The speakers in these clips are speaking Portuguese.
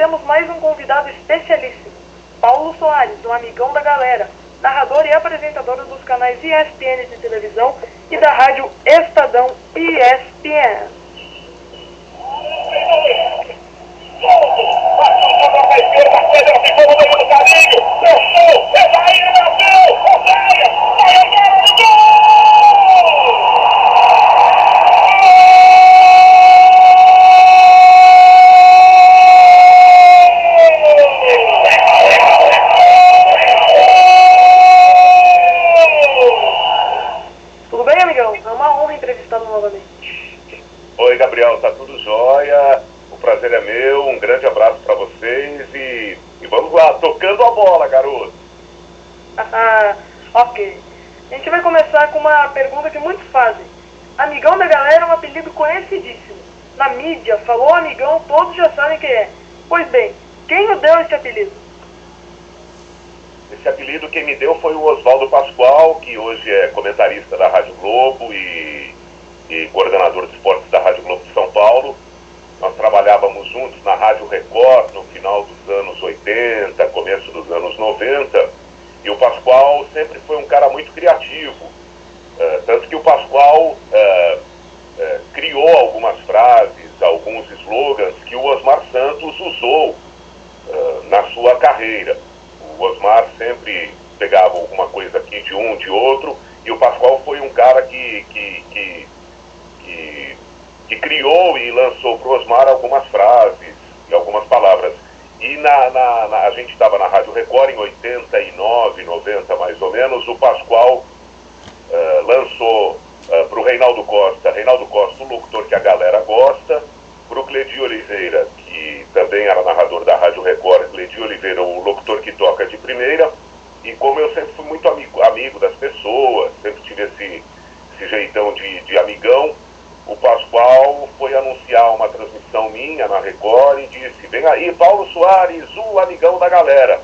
temos mais um convidado especialíssimo, Paulo Soares, um amigão da galera, narrador e apresentador dos canais ESPN de televisão e da rádio Estadão ESPN. Tudo bem, amigão? É uma honra entrevistá-lo novamente. Oi, Gabriel, tá tudo jóia? O prazer é meu, um grande abraço para vocês e vamos lá, tocando a bola, garoto. Ok. A gente vai começar com uma pergunta que muitos fazem. Amigão da galera é um apelido conhecidíssimo. Na mídia, falou amigão, todos já sabem quem é. Pois bem, quem o deu esse apelido? Esse apelido quem me deu foi o Oswaldo Pascoal, que hoje é comentarista da Rádio Globo e coordenador de esportes da Rádio Globo de São Paulo. Nós trabalhávamos juntos na Rádio Record no final dos anos 80, começo dos anos 90, e o Pascoal sempre foi um cara muito criativo, tanto que o Pascoal criou algumas frases, alguns slogans que o Osmar Santos usou na sua carreira. O Osmar sempre pegava alguma coisa aqui de um, de outro, e o Pascoal foi um cara que criou e lançou para o Osmar algumas frases e algumas palavras. E a gente estava na Rádio Record em 89, 90 mais ou menos, o Pascoal lançou para o Reinaldo Costa, o locutor que a galera gosta, para o Cledi Oliveira, que também era narrador da Rádio Record, Cledi Oliveira, o locutor que toca de primeira, e como eu sempre fui muito amigo das pessoas, sempre tive esse jeitão de amigão, o Pascoal foi anunciar uma transmissão minha na Record e disse: vem aí Paulo Soares, o amigão da galera.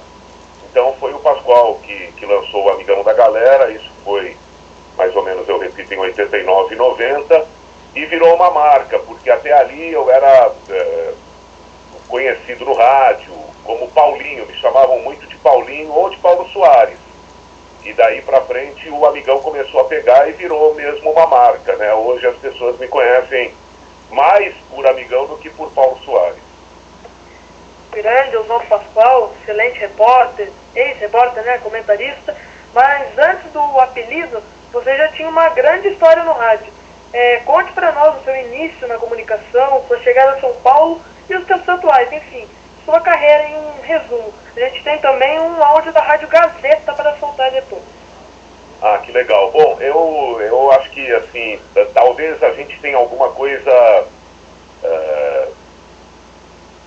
Então foi o Pascoal que lançou o amigão da galera, isso foi mais ou menos, eu repito, em 89, 90, e virou uma marca, porque até ali eu era conhecido no rádio como Paulinho, me chamavam muito de Paulinho ou de Paulo Soares. E daí pra frente o amigão começou a pegar e virou mesmo uma marca, né? Hoje as pessoas me conhecem mais por amigão do que por Paulo Soares. Grande Oswaldo Pascoal, excelente repórter, ex-repórter, né, comentarista, mas antes do apelido, você já tinha uma grande história no rádio. Conte para nós o seu início na comunicação, sua chegada a São Paulo e os tempos atuais, enfim, sua carreira em um resumo. A gente tem também um áudio da Rádio Gazeta para soltar depois. Ah, que legal. Bom, eu acho que, assim, talvez a gente tenha alguma coisa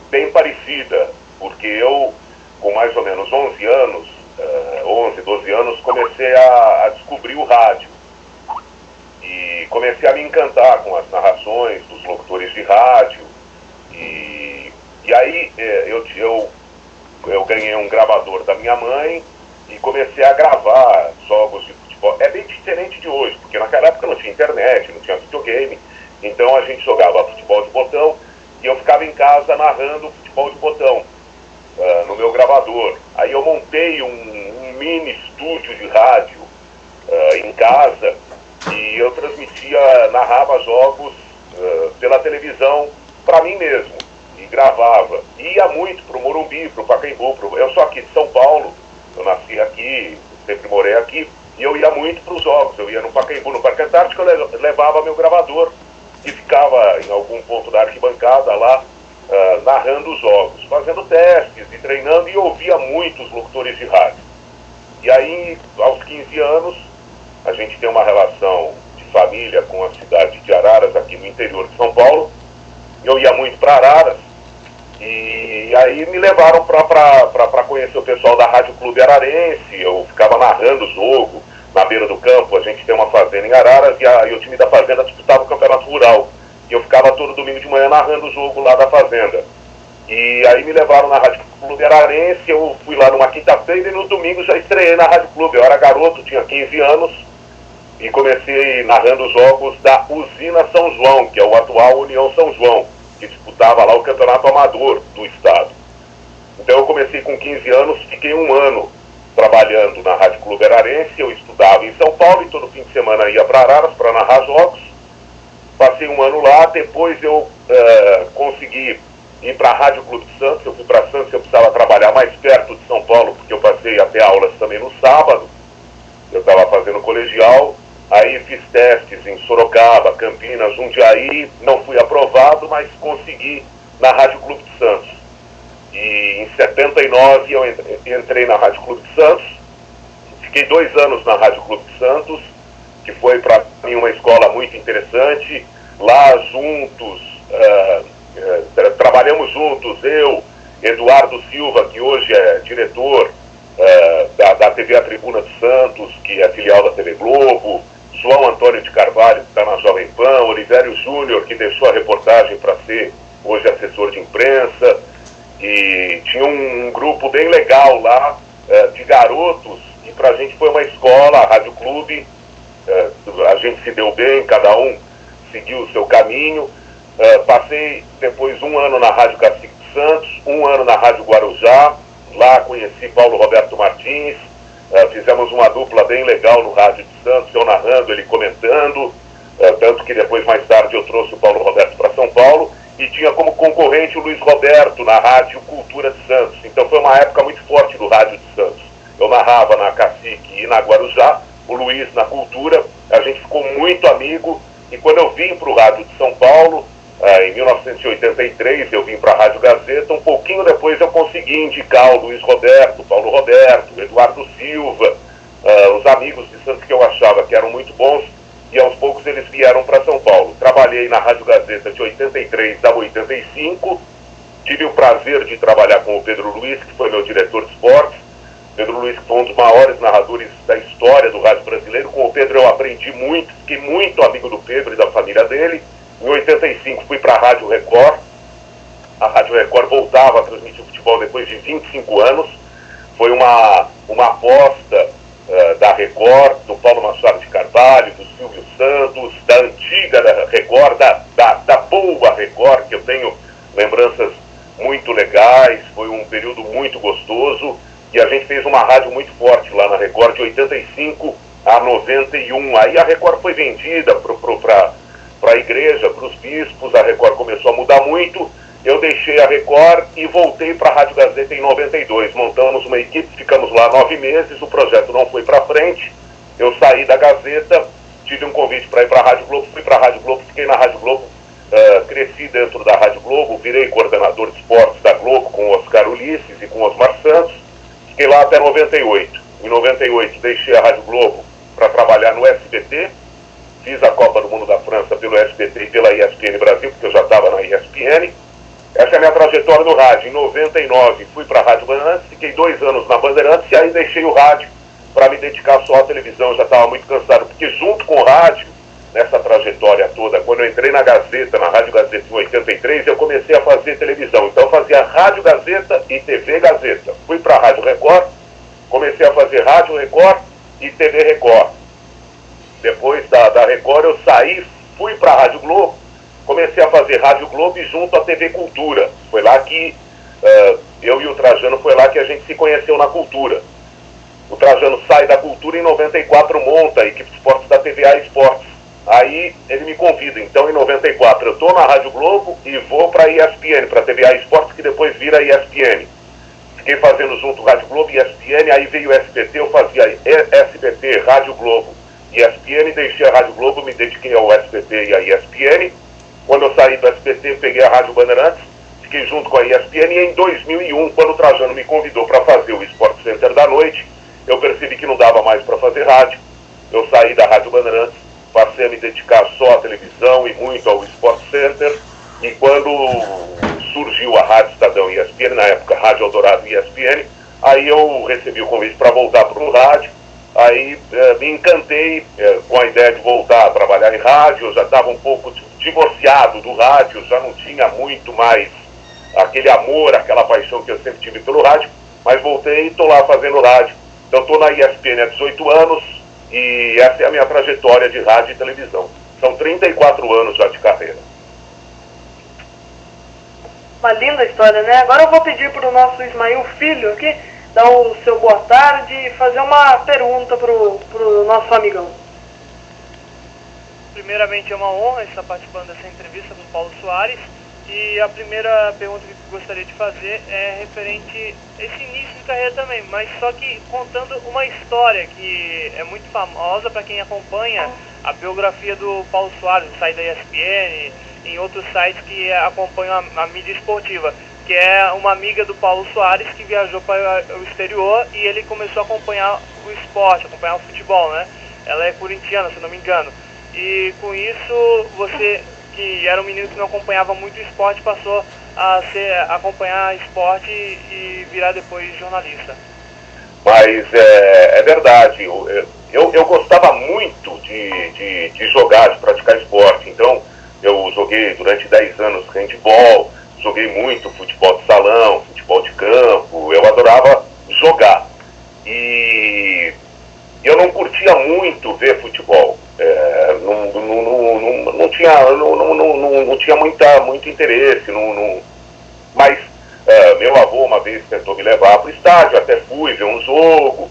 bem parecida, porque eu, com mais ou menos 11 anos, 11, 12 anos, comecei a descobrir o rádio. E comecei a me encantar com as narrações dos locutores de rádio. E aí eu ganhei um gravador da minha mãe e comecei a gravar jogos de futebol. É bem diferente de hoje, porque naquela época não tinha internet, não tinha videogame. Então a gente jogava futebol de botão e eu ficava em casa narrando futebol de botão no meu gravador. Aí eu montei um mini estúdio de rádio em casa e eu narrava jogos pela televisão para mim mesmo. E gravava. E ia muito pro Morumbi, pro Pacaembu. Eu sou aqui de São Paulo, eu nasci aqui, sempre morei aqui, e eu ia muito pros jogos. Eu ia no Pacaembu, no Parque Antártico, eu levava meu gravador e ficava em algum ponto da arquibancada lá, narrando os jogos, fazendo testes e treinando, e ouvia muitos locutores de rádio. E aí, aos 15 anos, a gente tem uma relação de família com a cidade de Araras, aqui no interior de São Paulo. Eu ia muito para Araras, e aí me levaram para conhecer o pessoal da Rádio Clube Ararense. Eu ficava narrando o jogo na beira do campo. A gente tem uma fazenda em Araras e o time da fazenda disputava o campeonato rural. E eu ficava todo domingo de manhã narrando o jogo lá da fazenda. E aí me levaram na Rádio Clube Ararense, eu fui lá numa quinta-feira e no domingo já estreiei na Rádio Clube. Eu era garoto, tinha 15 anos, e comecei narrando os jogos da Usina São João, que é o atual União São João, que disputava lá o campeonato amador do estado. Então eu comecei com 15 anos, fiquei um ano trabalhando na Rádio Clube Ararense. Eu estudava em São Paulo e todo fim de semana ia para Araras para narrar jogos. Passei um ano lá, depois eu consegui ir para a Rádio Clube de Santos. Eu fui para Santos, eu precisava trabalhar mais perto de São Paulo, porque eu passei até aulas também no sábado. Eu estava fazendo colegial, aí fiz testes em Sorocaba, Campinas, Jundiaí, não fui aprovado, mas consegui na Rádio Clube de Santos. E em 79 eu entrei na Rádio Clube de Santos, fiquei 2 anos na Rádio Clube de Santos, que foi para mim uma escola muito interessante. Lá juntos, trabalhamos juntos, eu, Eduardo Silva, que hoje é diretor da TV A Tribuna de Santos, que é filial da TV Globo, João Antônio de Carvalho, que está na Jovem Pan, Olivério Júnior, que deixou a reportagem para ser hoje assessor de imprensa, e tinha um grupo bem legal lá, de garotos, e para a gente foi uma escola, a Rádio Clube. A gente se deu bem, cada um seguiu o seu caminho. Passei depois 1 ano na Rádio Cacique de Santos, 1 ano na Rádio Guarujá. Lá conheci Paulo Roberto Martins, fizemos uma dupla bem legal no Rádio de Santos, eu narrando, ele comentando, tanto que depois, mais tarde, eu trouxe o Paulo Roberto para São Paulo, e tinha como concorrente o Luiz Roberto na Rádio Cultura de Santos. Então foi uma época muito forte do Rádio de Santos. Eu narrava na Cacique e na Guarujá, o Luiz na Cultura, a gente ficou muito amigo, e quando eu vim para o Rádio de São Paulo, em 1983, eu vim para a Rádio Gazeta. Um pouquinho depois eu consegui indicar o Luiz Roberto, Paulo Roberto, Eduardo Silva, os amigos de Santos que eu achava que eram muito bons, e aos poucos eles vieram para São Paulo. Trabalhei na Rádio Gazeta de 83 a 85, tive o prazer de trabalhar com o Pedro Luiz, que foi meu diretor de esportes. Pedro Luiz, que foi um dos maiores narradores da história do rádio brasileiro. Com o Pedro eu aprendi muito, fiquei muito amigo do Pedro e da família dele. Em 85 fui para a Rádio Record. A Rádio Record voltava a transmitir futebol depois de 25 anos. Foi uma aposta da Record, do Paulo Machado de Carvalho, do Silvio Santos, da antiga da Record, da boa Record, que eu tenho lembranças muito legais. Foi um período muito gostoso. E a gente fez uma rádio muito forte lá na Record, de 85 a 91. Aí a Record foi vendida para a igreja, para os bispos. A Record começou a mudar muito. Eu deixei a Record e voltei para a Rádio Gazeta em 92. Montamos uma equipe, ficamos lá 9 meses. O projeto não foi para frente. Eu saí da Gazeta, tive um convite para ir para a Rádio Globo. Fui para a Rádio Globo, fiquei na Rádio Globo. Cresci dentro da Rádio Globo, virei coordenador de esportes da Globo com o Oscar Ulisses e com o Osmar Santos. Fiquei lá até 98. Em 98 deixei a Rádio Globo para trabalhar no SBT. Fiz a Copa do Mundo da França pelo SBT e pela ESPN Brasil, porque eu já estava na ESPN. Essa é a minha trajetória no rádio. Em 99 fui para a Rádio Bandeirantes, fiquei 2 anos na Bandeirantes e aí deixei o rádio para me dedicar só à televisão. Eu já estava muito cansado, porque junto com o rádio, nessa trajetória toda, quando eu entrei na Gazeta, na Rádio Gazeta em 83, eu comecei a fazer televisão. Então eu fazia Rádio Gazeta e TV Gazeta. Fui para a Rádio Record, comecei a fazer Rádio Record e TV Record. Depois da Record eu saí, fui para a Rádio Globo, comecei a fazer Rádio Globo e junto à TV Cultura. Foi lá que eu e o Trajano, foi lá que a gente se conheceu na Cultura. O Trajano sai da Cultura em 94, monta a equipe de esportes da TVA Esportes. Aí ele me convida. Então em 94 eu estou na Rádio Globo e vou para a ESPN, para a TVA Esportes, que depois vira ESPN. Fiquei fazendo junto Rádio Globo e ESPN, aí veio o SBT, eu fazia SBT, Rádio Globo e ESPN, deixei a Rádio Globo, me dediquei ao SBT e à ESPN. Quando eu saí do SBT, peguei a Rádio Bandeirantes, fiquei junto com a ESPN, e em 2001, quando o Trajano me convidou para fazer o Sport Center da noite, eu percebi que não dava mais para fazer rádio. Eu saí da Rádio Bandeirantes, passei a me dedicar só à televisão e muito ao Sport Center, e quando surgiu a Rádio Estadão e ESPN, na época Rádio Eldorado e ESPN, aí eu recebi o convite para voltar para o rádio. Aí me encantei com a ideia de voltar a trabalhar em rádio. Eu já estava um pouco divorciado do rádio, já não tinha muito mais aquele amor, aquela paixão que eu sempre tive pelo rádio, mas voltei e estou lá fazendo rádio. Então estou na ESPN há 18 anos e essa é a minha trajetória de rádio e televisão. São 34 anos já de carreira. Uma linda história, né? Agora eu vou pedir para o nosso Ismael Filho aqui dar o seu boa tarde e fazer uma pergunta pro nosso amigão. Primeiramente, é uma honra estar participando dessa entrevista com o Paulo Soares. E a primeira pergunta que eu gostaria de fazer é referente a esse início de carreira também, mas só que contando uma história que é muito famosa para quem acompanha a biografia do Paulo Soares, no site da ESPN, em outros sites que acompanham a mídia esportiva, que é uma amiga do Paulo Soares que viajou para o exterior e ele começou a acompanhar o esporte, acompanhar o futebol, né? Ela é corintiana, se não me engano. E com isso, você, que era um menino que não acompanhava muito o esporte, passou a acompanhar esporte e virar depois jornalista. Mas é verdade, eu gostava muito de jogar, de praticar esporte. Então, eu joguei durante 10 anos handebol, joguei muito futebol de salão, futebol de campo, eu adorava jogar. E eu não curtia muito ver futebol. Não tinha muito interesse, mas meu avô uma vez tentou me levar para o estádio, até fui ver um jogo,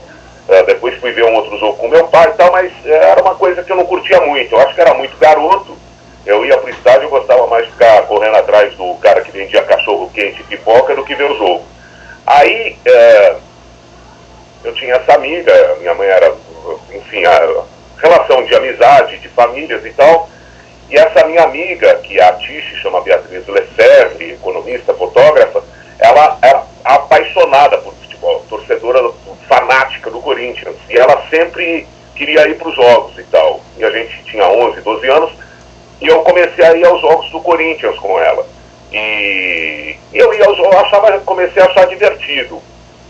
depois fui ver um outro jogo com meu pai e tal, mas era uma coisa que eu não curtia muito. Eu acho que era muito garoto, eu ia para o estádio, eu gostava mais de ficar correndo atrás do cara que vendia cachorro quente e pipoca do que ver o jogo. Aí eu tinha essa amiga, minha mãe era, enfim, a relação de amizade, de famílias e tal. E essa minha amiga, que é artista, chama Beatriz Lefebvre, economista, fotógrafa, ela é apaixonada por futebol, torcedora fanática do Corinthians. E ela sempre queria ir para os jogos e tal. E a gente tinha 11, 12 anos, e eu comecei a ir aos jogos do Corinthians com ela. E eu ia aos jogos, comecei a achar divertido.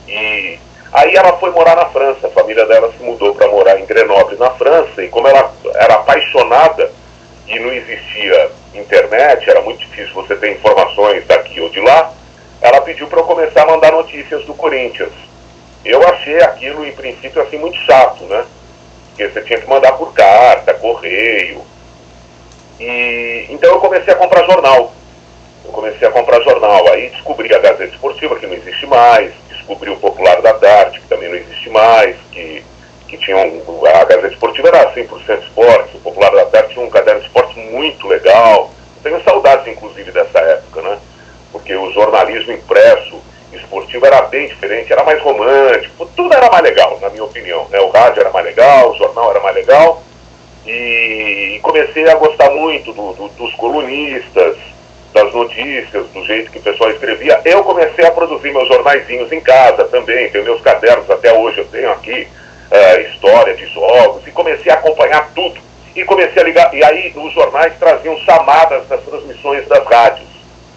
E aí ela foi morar na França, a família dela se mudou para morar em Grenoble, na França, e como ela era apaixonada e não existia internet, era muito difícil você ter informações daqui ou de lá, ela pediu para eu começar a mandar notícias do Corinthians. Eu achei aquilo, em princípio, assim, muito chato, né? Porque você tinha que mandar por carta, correio. E então eu comecei a comprar jornal. Aí descobri a Gazeta Esportiva, que não existe mais, descobri o Popular da Tarde, que também não existe mais, que tinha a Gazeta Esportiva era 100% esporte, o Popular da Tarde tinha um caderno de esporte muito legal. Tenho saudades, inclusive, dessa época, né? Porque o jornalismo impresso esportivo era bem diferente, era mais romântico, tudo era mais legal, na minha opinião, né? O rádio era mais legal, o jornal era mais legal, e comecei a gostar muito dos colunistas, das notícias, do jeito que o pessoal escrevia. Eu comecei a produzir meus jornaizinhos em casa também, tenho meus cadernos até hoje, eu tenho aqui história de jogos, e comecei a acompanhar tudo. E comecei a ligar, e aí os jornais traziam chamadas das transmissões das rádios,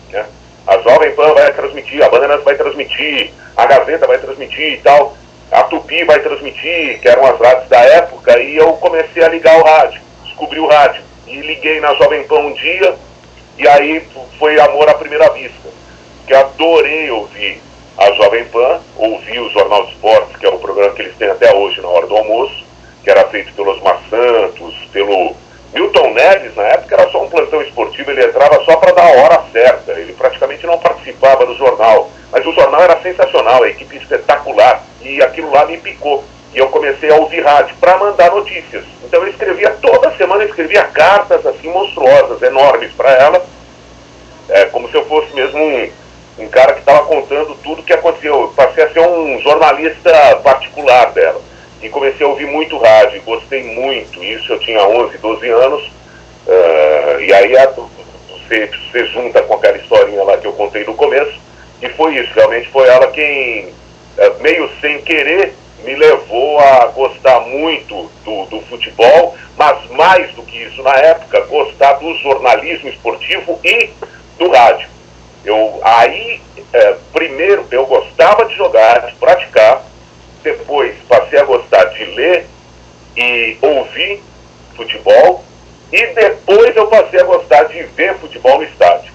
né? A Jovem Pan vai transmitir, a Bandeirantes vai transmitir, a Gazeta vai transmitir e tal, a Tupi vai transmitir, que eram as rádios da época, e eu comecei a ligar o rádio, descobri o rádio, e liguei na Jovem Pan um dia, e aí foi amor à primeira vista, que adorei ouvir a Jovem Pan, ouvi o Jornal de Esportes, que é o programa que eles têm até hoje na hora do almoço, que era feito pelo Osmar Santos, pelo Milton Neves. Na época era só um plantão esportivo, ele entrava só para dar a hora certa, ele praticamente não participava do jornal, mas o jornal era sensacional, a equipe espetacular, e aquilo lá me picou, e eu comecei a ouvir rádio para mandar notícias. Então eu escrevia toda semana, eu escrevia cartas assim monstruosas, enormes para ela, como se eu fosse mesmo um cara que estava contando tudo o que aconteceu. Eu passei a ser um jornalista particular dela. E comecei a ouvir muito rádio, gostei muito. Isso eu tinha 11, 12 anos. E aí você junta com aquela historinha lá que eu contei no começo. E foi isso, realmente foi ela quem, meio sem querer, me levou a gostar muito do futebol, mas mais do que isso na época, gostar do jornalismo esportivo e do rádio. Primeiro eu gostava de jogar, de praticar, depois passei a gostar de ler e ouvir futebol, e depois eu passei a gostar de ver futebol no estádio.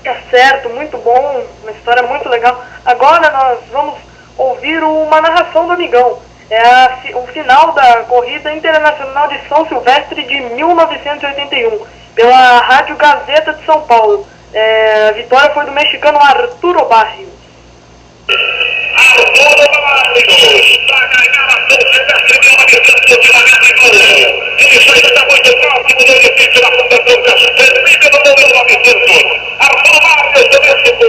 Tá certo, muito bom, uma história muito legal. Agora nós vamos ouvir uma narração do amigão. É o final da Corrida Internacional de São Silvestre de 1981, pela Rádio Gazeta de São Paulo. A vitória foi do mexicano Arturo Barrios. Arturo Barrios, para ganhar a Silvestre de uma distância de 40 Isso aí está muito próximo do edifício da Fundação Castelo, no número 900. Arturo Barrios do México,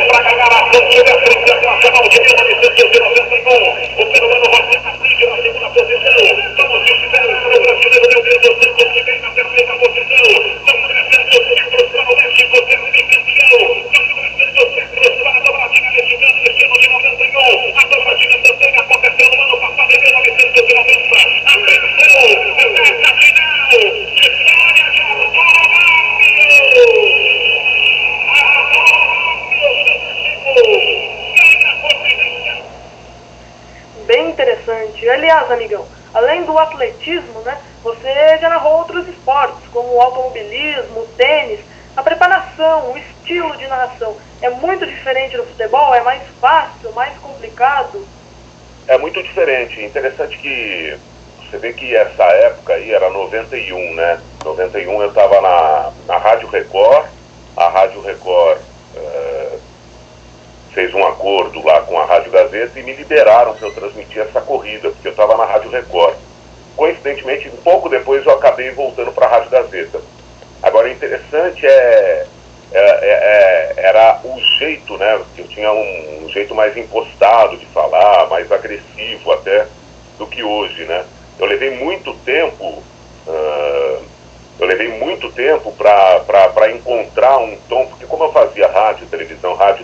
para ganhar a Silvestre Internacional de 1991. O peruano José Martins na segunda posição. Vamos esperar o brasileiro Meu Deus do céu, que vem na terceira posição. São 300 metros para o México ser bicampeão. São 300 metros para a dobradinha mexicana neste ano de 91. A dobradinha também aconteceu no ano passado em 1990. Atenção, reta final. Vitória de Arturo Barrios. Bem interessante. Aliás, amigão, além do atletismo, né, você já narrou outros esportes, como o automobilismo, o tênis. A preparação, o estilo de narração é muito diferente do futebol? É mais fácil, mais complicado? É muito diferente. Interessante que você vê que essa época aí era 91, né? 91 eu estava na Rádio Record. A Rádio Record fez um acordo lá com a Rádio Gazeta e me liberaram para eu transmitir essa corrida, porque eu estava na Rádio Record. Coincidentemente, um pouco depois eu acabei voltando para a Rádio Gazeta. Agora, o interessante era o jeito, né? Eu tinha um jeito mais impostado de falar, mais agressivo até do que hoje, né? Eu levei muito tempo para encontrar um tom, porque como eu fazia rádio e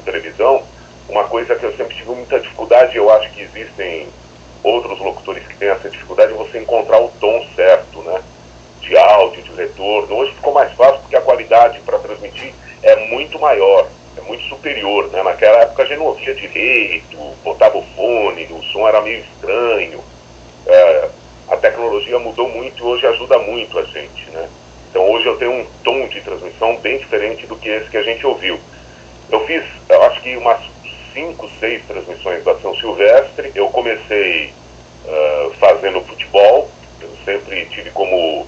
televisão, uma coisa que eu sempre tive muita dificuldade, eu acho que existem outros locutores que têm essa dificuldade, é você encontrar o tom certo, né? De áudio, de retorno. Hoje ficou mais fácil porque a qualidade para transmitir é muito maior, é muito superior, né? Naquela época a gente não ouvia direito, botava o fone, o som era meio estranho. A tecnologia mudou muito e hoje ajuda muito a gente, né? Então hoje eu tenho um tom de transmissão bem diferente do que esse que a gente ouviu. Eu fiz, eu acho que umas 5, 6 transmissões da São Silvestre. Eu comecei fazendo futebol. Eu sempre tive como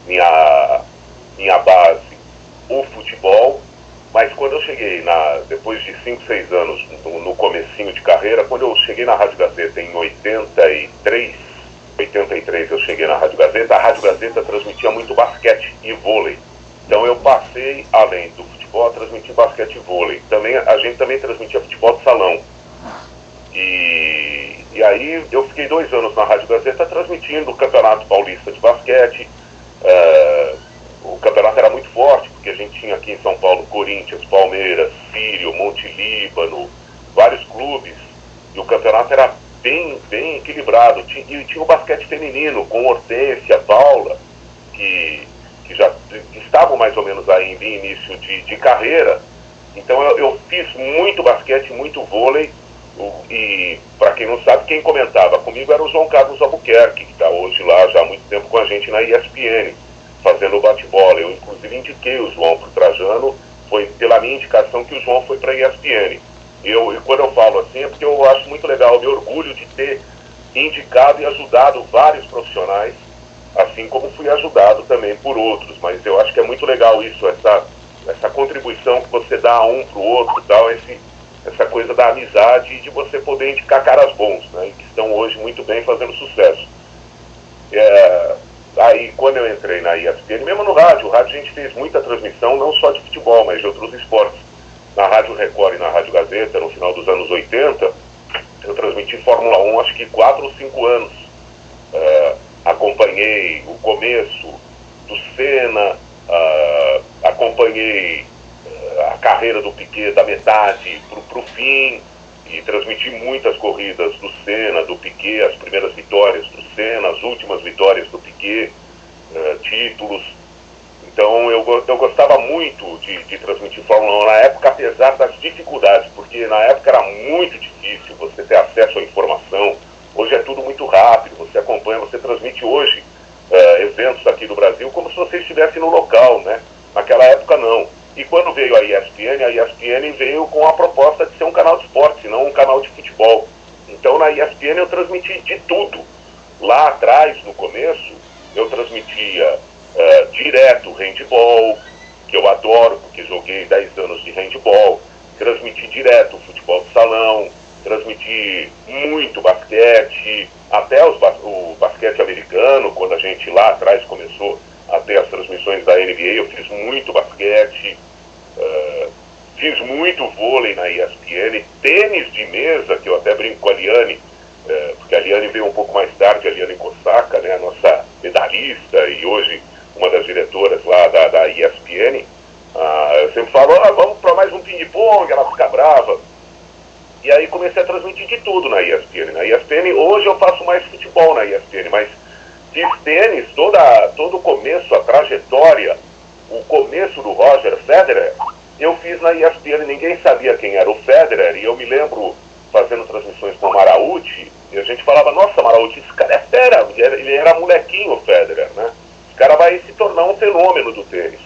minha base o futebol, mas quando eu cheguei, depois de 5, 6 anos no comecinho de carreira, quando eu cheguei na Rádio Gazeta em 83 eu cheguei na Rádio Gazeta, a Rádio Gazeta transmitia muito basquete e vôlei. Então eu passei, além do futebol, a transmitir basquete e vôlei. A gente também transmitia futebol de salão. E aí eu fiquei 2 anos na Rádio Gazeta transmitindo o Campeonato Paulista de Basquete. O campeonato era muito forte, porque a gente tinha aqui em São Paulo Corinthians, Palmeiras, Sírio, Monte Líbano, vários clubes, e o campeonato era bem equilibrado. E tinha o basquete feminino, com Hortência, Paula, que já estavam mais ou menos aí em início de carreira. Então eu fiz muito basquete, muito vôlei, e para quem não sabe, quem comentava comigo era o João Carlos Albuquerque, que está hoje lá já há muito tempo com a gente na ESPN, fazendo o bate-bola. Eu inclusive indiquei o João para o Trajano, foi pela minha indicação que o João foi para a ESPN. E quando eu falo assim é porque eu acho muito legal, eu me orgulho de ter indicado e ajudado vários profissionais, assim como fui ajudado também por outros, mas eu acho que é muito legal isso, essa contribuição que você dá um para o outro, tal, essa coisa da amizade e de você poder indicar caras bons, né, que estão hoje muito bem fazendo sucesso. Aí quando eu entrei na ESPN, mesmo no rádio a gente fez muita transmissão, não só de futebol, mas de outros esportes. Na Rádio Record e na Rádio Gazeta, no final dos anos 80, eu transmiti Fórmula 1 acho que 4 ou 5 anos. Acompanhei o começo do Senna, acompanhei a carreira do Piquet da metade para o fim, e transmiti muitas corridas do Senna, do Piquet, as primeiras vitórias do Senna, as últimas vitórias do Piquet, títulos. Então eu gostava muito de transmitir Fórmula 1 na época, apesar das dificuldades, porque na época era muito difícil você ter acesso à informação. Hoje é tudo muito rápido, você acompanha, você transmite hoje eventos aqui do Brasil como se você estivesse no local, né? Naquela época não. E quando veio a ESPN veio com a proposta de ser um canal de esporte, não um canal de futebol. Então na ESPN eu transmiti de tudo. Lá atrás, no começo, eu transmitia direto handball, que eu adoro, porque joguei 10 anos de handball, transmiti direto o futebol de salão, transmiti muito basquete, até o basquete americano, quando a gente lá atrás começou a ter as transmissões da NBA, eu fiz muito basquete, fiz muito vôlei na ESPN, tênis de mesa, que eu até brinco com a Liane, porque a Liane veio um pouco mais tarde, a Liane Kosaka, né, a nossa medalhista e hoje uma das diretoras lá da ESPN. Eu sempre falo, vamos para mais um ping-pong, ela fica brava. E aí comecei a transmitir de tudo na ESPN. Na ESPN, hoje eu faço mais futebol na ESPN, mas fiz tênis, todo o começo, a trajetória, o começo do Roger Federer, eu fiz na ESPN, ninguém sabia quem era o Federer, e eu me lembro fazendo transmissões com o Maraúti, e a gente falava, nossa, Maraúti, esse cara é fera, ele era molequinho, o Federer, né? Esse cara vai se tornar um fenômeno do tênis.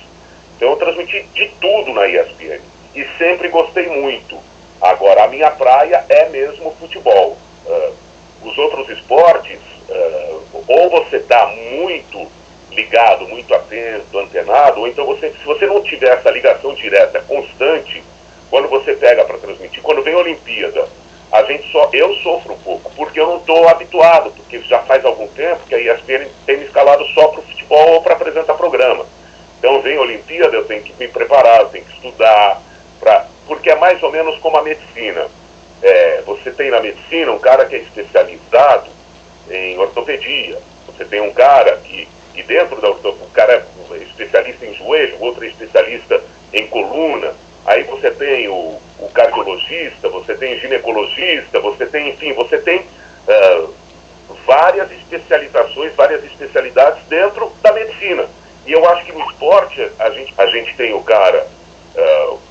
Então eu transmiti de tudo na ESPN, e sempre gostei muito. Agora, a minha praia é mesmo o futebol. Os outros esportes, ou você está muito ligado, muito atento, antenado, ou então se você não tiver essa ligação direta, constante, quando você pega para transmitir, quando vem a Olimpíada, eu sofro um pouco, porque eu não estou habituado, porque já faz algum tempo que a ESPN tem me escalado só para o futebol ou para apresentar programa. Então vem a Olimpíada, eu tenho que me preparar, eu tenho que estudar, porque é mais ou menos como a medicina. Você tem na medicina um cara que é especializado em ortopedia, você tem um cara que dentro da ortopedia, um cara é especialista em joelho, outro é especialista em coluna, aí você tem o cardiologista, você tem ginecologista, você tem, enfim, você tem várias especializações, várias especialidades dentro da medicina. E eu acho que no esporte a gente tem o cara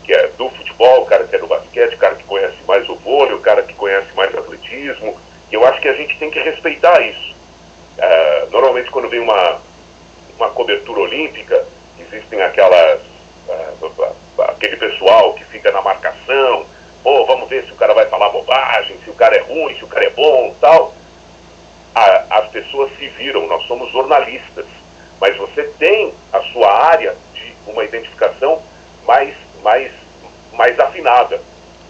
que é do futebol, o cara que é do basquete, o cara que conhece mais o vôlei, o cara que conhece mais atletismo, e eu acho que a gente tem que respeitar isso. Normalmente quando vem uma cobertura olímpica, existem aquele pessoal que fica na marcação, vamos ver se o cara vai falar bobagem, se o cara é ruim, se o cara é bom, tal. As pessoas se viram, nós somos jornalistas, mas você tem a sua área de uma identificação mais afinada.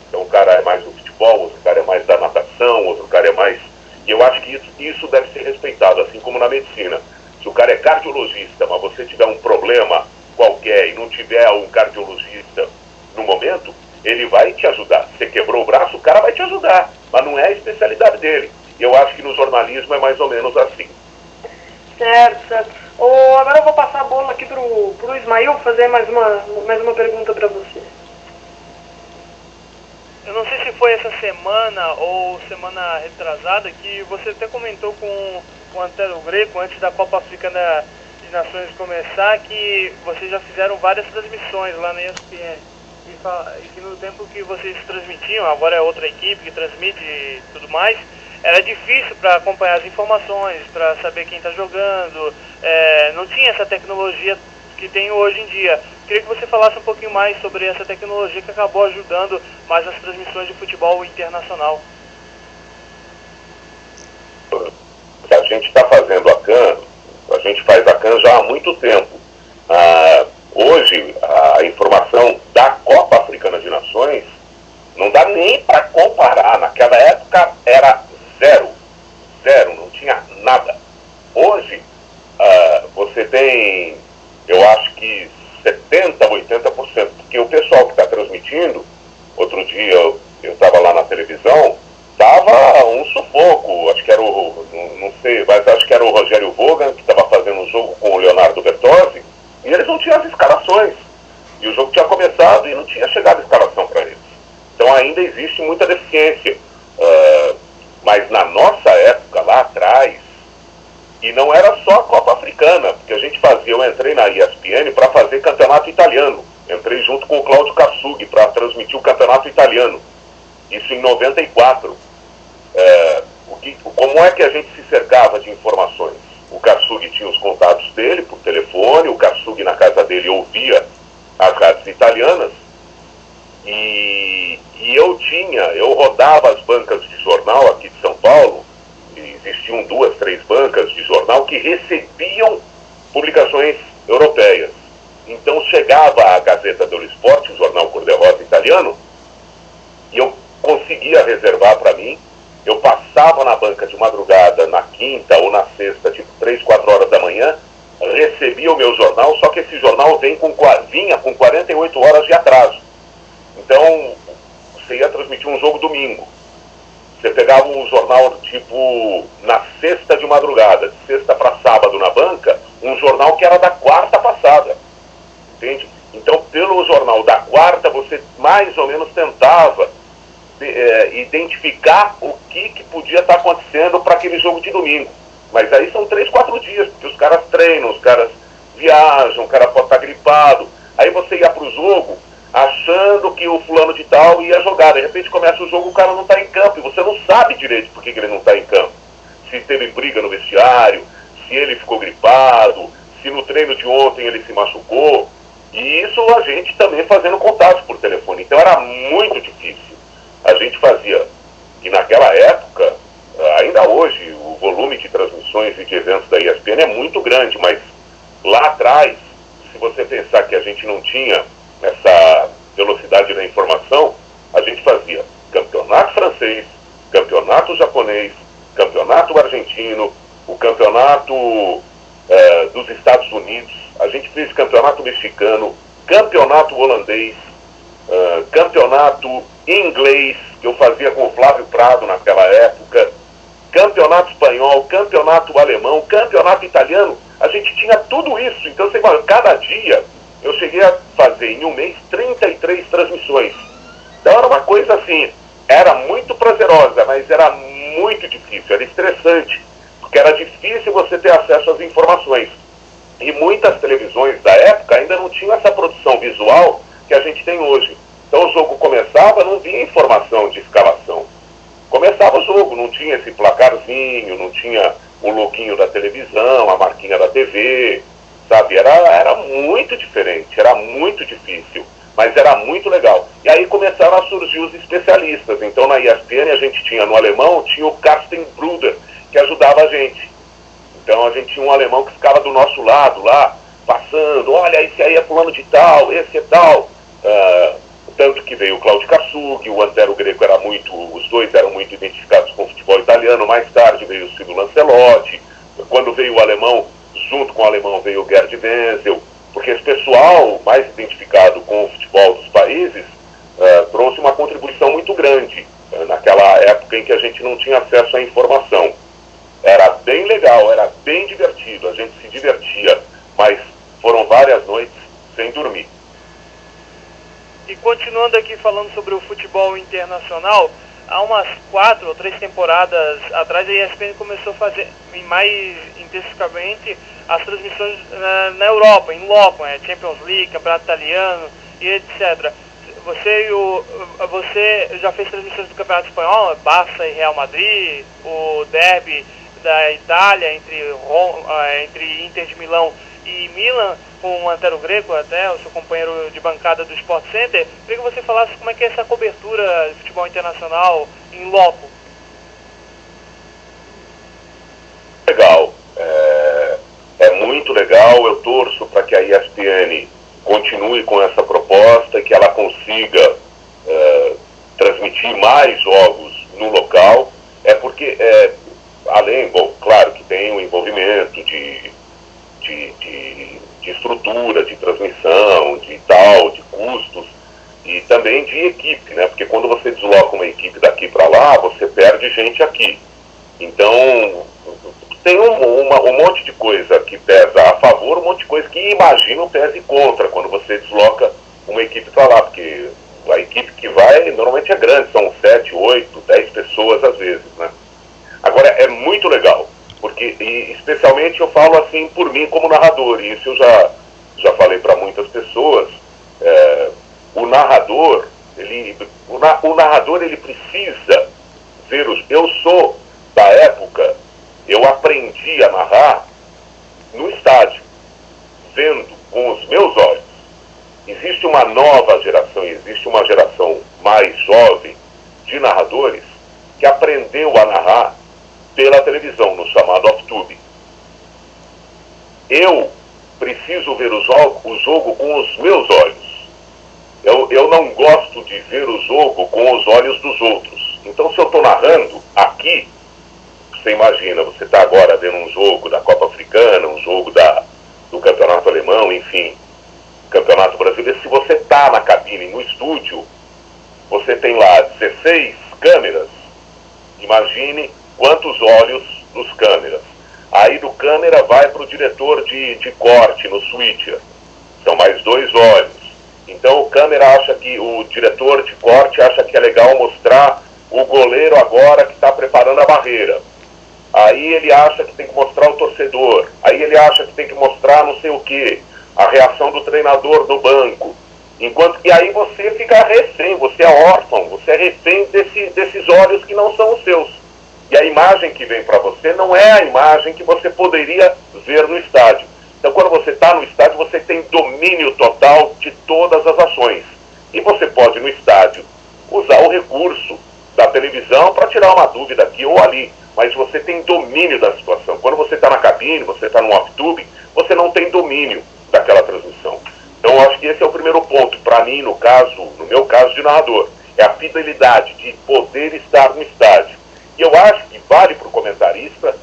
Então o cara é mais do futebol, outro cara é mais da natação, outro cara é mais... E eu acho que isso deve ser respeitado, assim como na medicina. Se o cara é cardiologista, mas você tiver um problema qualquer e não tiver um cardiologista no momento, ele vai te ajudar. Se você quebrou o braço, o cara vai te ajudar, mas não é a especialidade dele. E eu acho que no jornalismo é mais ou menos assim. Certo. Agora eu vou passar a bola aqui pro Ismael fazer mais uma pergunta para você. Eu não sei se foi essa semana ou semana retrasada que você até comentou com o Antero Greco, antes da Copa Africana de Nações começar, que vocês já fizeram várias transmissões lá na ESPN. E que no tempo que vocês transmitiam, agora é outra equipe que transmite e tudo mais, era difícil para acompanhar as informações, para saber quem está jogando, não tinha essa tecnologia que tem hoje em dia. Queria que você falasse um pouquinho mais sobre essa tecnologia que acabou ajudando mais nas transmissões de futebol internacional. A gente está fazendo a gente faz a CAN já há muito tempo. Hoje, a informação da Copa Africana de Nações não dá nem para comparar. Naquela época era zero, não tinha nada. Hoje, você tem, eu acho que 70%, 80%, porque o pessoal que está transmitindo, outro dia eu estava lá na televisão, estava um sufoco, acho que era não sei, mas acho que era o Rogério Vogan, que estava fazendo um jogo com o Leonardo Bertozzi, e eles não tinham as escalações. E o jogo tinha começado e não tinha chegado a escalação para eles. Então ainda existe muita deficiência. Mas na nossa época, lá atrás, e não era só a Copa Africana, porque eu entrei na ESPN para fazer campeonato italiano. Entrei junto com o Cláudio Kassug para transmitir o campeonato italiano. Isso em 94. Como é que a gente se cercava de informações? O Kassug tinha os contatos dele por telefone, o Kassug na casa dele ouvia as rádios italianas, e eu rodava as bancas de jornal aqui de São Paulo, e existiam 2, 3 bancas de jornal que recebiam publicações europeias. Então chegava a Gazeta dello Sport, o jornal cor-de-rosa italiano, e eu conseguia reservar para mim. Eu passava na banca de madrugada, na quinta ou na sexta, tipo 3, 4 horas da manhã, recebia o meu jornal, só que esse jornal vinha com 48 horas de atraso. Então, você ia transmitir um jogo domingo. Você pegava um jornal, tipo, na sexta de madrugada, de sexta para sábado na banca, um jornal que era da quarta passada. Entende? Então, pelo jornal da quarta, você mais ou menos tentava identificar o que podia estar acontecendo para aquele jogo de domingo. Mas aí são 3, 4 dias, porque os caras treinam, os caras viajam, o cara pode estar gripado. Aí você ia para o jogo achando que o fulano de tal ia jogar. De repente começa o jogo, o cara não está em campo, e você não sabe direito por que ele não está em campo. Se teve briga no vestiário, se ele ficou gripado, se no treino de ontem ele se machucou. E isso a gente também fazendo contato por telefone. Então era muito difícil. A gente fazia, e naquela época, ainda hoje, o volume de transmissões e de eventos da ESPN é muito grande, mas lá atrás, se você pensar que a gente não tinha essa velocidade da informação, a gente fazia campeonato francês, campeonato japonês, campeonato argentino, o campeonato dos Estados Unidos, a gente fez campeonato mexicano, campeonato holandês, campeonato inglês, que eu fazia com o Flávio Prado naquela época, campeonato espanhol, campeonato alemão, campeonato italiano. A gente tinha tudo isso. Então, você fala, cada dia eu cheguei a fazer em um mês 33 transmissões. Então era uma coisa assim, era muito prazerosa, mas era muito difícil, era estressante, porque era difícil você ter acesso às informações. E muitas televisões da época ainda não tinham essa produção visual que a gente tem hoje. Então o jogo começava, não vinha informação de escalação. Começava o jogo, não tinha esse placarzinho, não tinha o loguinho da televisão, a marquinha da TV, sabe? Era muito diferente, era muito difícil, mas era muito legal. E aí começaram a surgir os especialistas. Então na ESPN a gente tinha, no alemão, tinha o Carsten Bruder, que ajudava a gente. Então a gente tinha um alemão que ficava do nosso lado lá, passando, olha, esse aí é fulano de tal, esse é tal. Tanto que veio o Claudio Kassug, o Antero Greco era muito, os dois eram muito identificados com o futebol italiano. Mais tarde veio o Silvio Lancelotti. Quando veio o alemão, junto com o alemão veio o Gerd Wenzel, porque esse pessoal mais identificado com o futebol dos países trouxe uma contribuição muito grande naquela época em que a gente não tinha acesso à informação. Era bem legal, era bem divertido, a gente se divertia, mas foram várias noites sem dormir. E continuando aqui falando sobre o futebol internacional, há umas 4 ou 3 temporadas atrás a ESPN começou a fazer mais intensivamente as transmissões na Europa, em loco, Champions League, Campeonato Italiano e etc. Você já fez transmissões do Campeonato Espanhol, Barça e Real Madrid, o derby da Itália entre Inter de Milão e Milan, com o Antero Greco, até o seu companheiro de bancada do Sport Center. Queria que você falasse como é que é essa cobertura de futebol internacional em loco. Legal, é muito legal. Eu torço para que a ESPN continue com essa proposta, que ela consiga transmitir mais jogos no local. Porque, além, bom, claro que tem o envolvimento de estrutura, de transmissão, de custos, e também de equipe, né? Porque quando você desloca uma equipe daqui para lá, você perde gente aqui. Então, tem um monte de coisa que pesa a favor, um monte de coisa que imagino pese contra quando você desloca uma equipe para lá, porque a equipe que vai normalmente é grande, são 7, 8, 10 pessoas às vezes, né? Agora, é muito legal, porque, e especialmente eu falo assim por mim como narrador, e isso eu já falei para muitas pessoas. O narrador, ele precisa ver eu sou da época, eu aprendi a narrar no estádio, vendo com os meus olhos. Existe uma nova geração, existe uma geração mais jovem de narradores que aprendeu a narrar pela televisão, no chamado off-tube. Eu preciso ver os jogo com os meus olhos. Eu não gosto de ver o jogo com os olhos dos outros. Então, se eu estou narrando aqui, você imagina, você está agora vendo um jogo da Copa Africana, um jogo do Campeonato Alemão, enfim, Campeonato Brasileiro. Se você está na cabine, no estúdio, você tem lá 16 câmeras. Imagine quantos olhos nos câmeras. Aí do câmera vai para o diretor de corte no switcher. São mais 2 olhos. Então o o diretor de corte acha que é legal mostrar o goleiro agora que está preparando a barreira. Aí ele acha que tem que mostrar o torcedor. Aí ele acha que tem que mostrar não sei o quê. A reação do treinador no banco. Enquanto que aí você fica refém, você é órfão, você é refém desses olhos que não são os seus. E a imagem que vem para você não é a imagem que você poderia ver no estádio. Então, quando você está no estádio, você tem domínio total de todas as ações. E você pode, no estádio, usar o recurso da televisão para tirar uma dúvida aqui ou ali. Mas você tem domínio da situação. Quando você está na cabine, você está no off-tube, você não tem domínio daquela transmissão. Então, eu acho que esse é o primeiro ponto, para mim, no meu caso de narrador. É a fidelidade de poder estar no estádio. E eu acho que vale para o comentarista,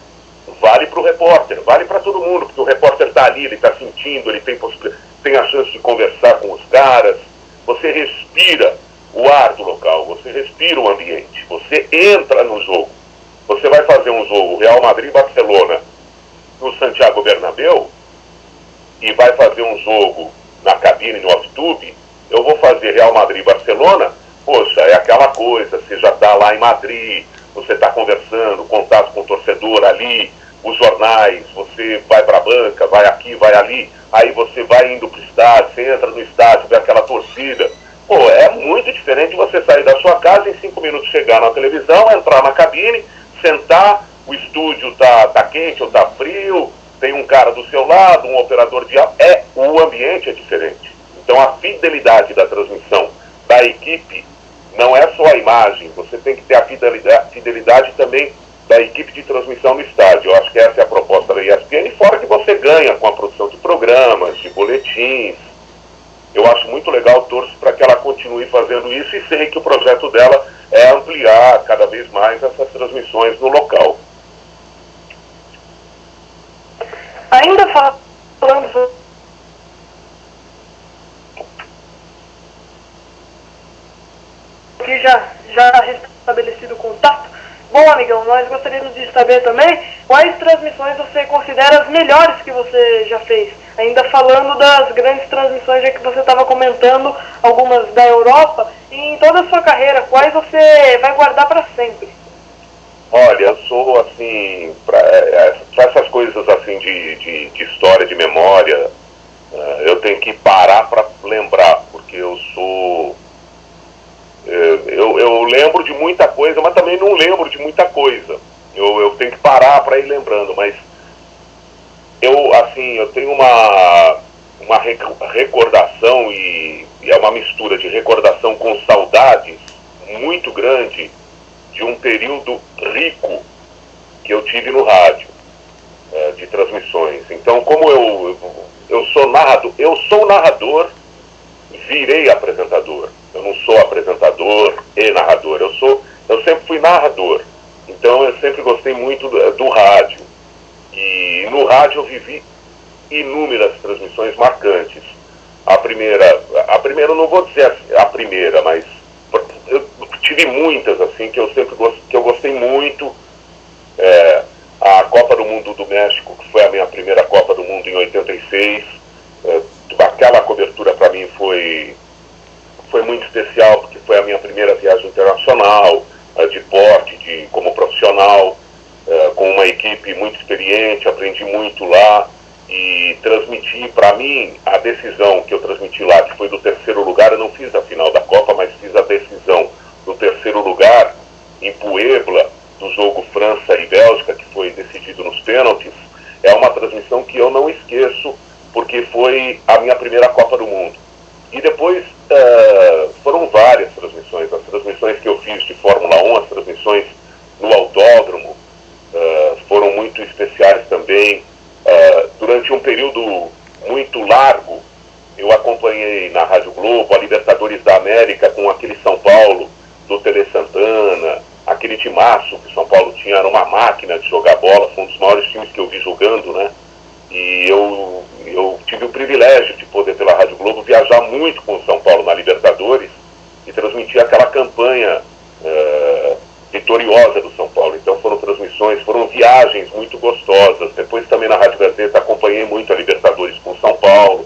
vale para o repórter, vale para todo mundo, porque o repórter está ali, ele está sentindo, ele tem a chance de conversar com os caras. Você respira o ar do local, você respira o ambiente, você entra no jogo. Você vai fazer um jogo Real Madrid-Barcelona no Santiago Bernabéu e vai fazer um jogo na cabine, no off-tube. Eu vou fazer Real Madrid-Barcelona, poxa, é aquela coisa, você já está lá em Madrid, você está conversando, contato com o torcedor ali, os jornais, você vai para a banca, vai aqui, vai ali, aí você vai indo para o estádio, você entra no estádio, vê aquela torcida. Pô, é muito diferente você sair da sua casa em 5 minutos chegar na televisão, entrar na cabine, sentar, o estúdio tá quente ou tá frio, tem um cara do seu lado, um operador de áudio, o ambiente é diferente. Então a fidelidade da transmissão da equipe não é só a imagem, você tem que ter a fidelidade também da equipe de transmissão no estádio. Eu acho que essa é a proposta da ESPN, fora que você ganha com a produção de programas, de boletins. Eu acho muito legal, torço para que ela continue fazendo isso e sei que o projeto dela é ampliar cada vez mais essas transmissões no local. Ainda falando que já restabelecido o contato. Bom, amigão, nós gostaríamos de saber também quais transmissões você considera as melhores que você já fez. Ainda falando das grandes transmissões, já que você estava comentando algumas da Europa, e em toda a sua carreira, quais você vai guardar para sempre? Olha, eu sou assim, para essas coisas assim de história, de memória, eu tenho que parar para lembrar, porque eu sou... Eu lembro de muita coisa, mas também não lembro de muita coisa. Eu tenho que parar para ir lembrando, mas eu tenho uma recordação e é uma mistura de recordação com saudades muito grande de um período rico que eu tive no rádio, de transmissões. Então, como eu sou narrador, virei apresentador. Eu não sou apresentador e narrador, eu sempre fui narrador. Então eu sempre gostei muito do rádio. E no rádio eu vivi inúmeras transmissões marcantes. A primeira eu não vou dizer a primeira, mas eu tive muitas assim que eu gostei muito. A Copa do Mundo do México, que foi a minha primeira Copa do Mundo em 86. Aquela cobertura para mim foi muito especial, porque foi a minha primeira viagem internacional, de porte, como profissional, com uma equipe muito experiente, aprendi muito lá e transmiti, para mim, a decisão que eu transmiti lá, que foi do 3º lugar. Eu não fiz a final da Copa, mas fiz a decisão do 3º lugar em Puebla, do jogo França e Bélgica, que foi decidido nos pênaltis. É uma transmissão que eu não esqueço, porque foi a minha primeira Copa do Mundo. E depois foram várias transmissões, as transmissões que eu fiz de Fórmula 1, as transmissões no autódromo, foram muito especiais também. Durante um período muito largo, Libertadores da América com aquele São Paulo do Tele Santana, aquele timaço que o São Paulo tinha, era uma máquina de jogar bola, foi um dos maiores times que eu vi jogando, né? E eu tive o privilégio de poder, pela Rádio Globo, viajar muito com o São Paulo na Libertadores e transmitir aquela campanha vitoriosa do São Paulo. Então foram transmissões, foram viagens muito gostosas. Depois também na Rádio Gazeta acompanhei muito a Libertadores com o São Paulo.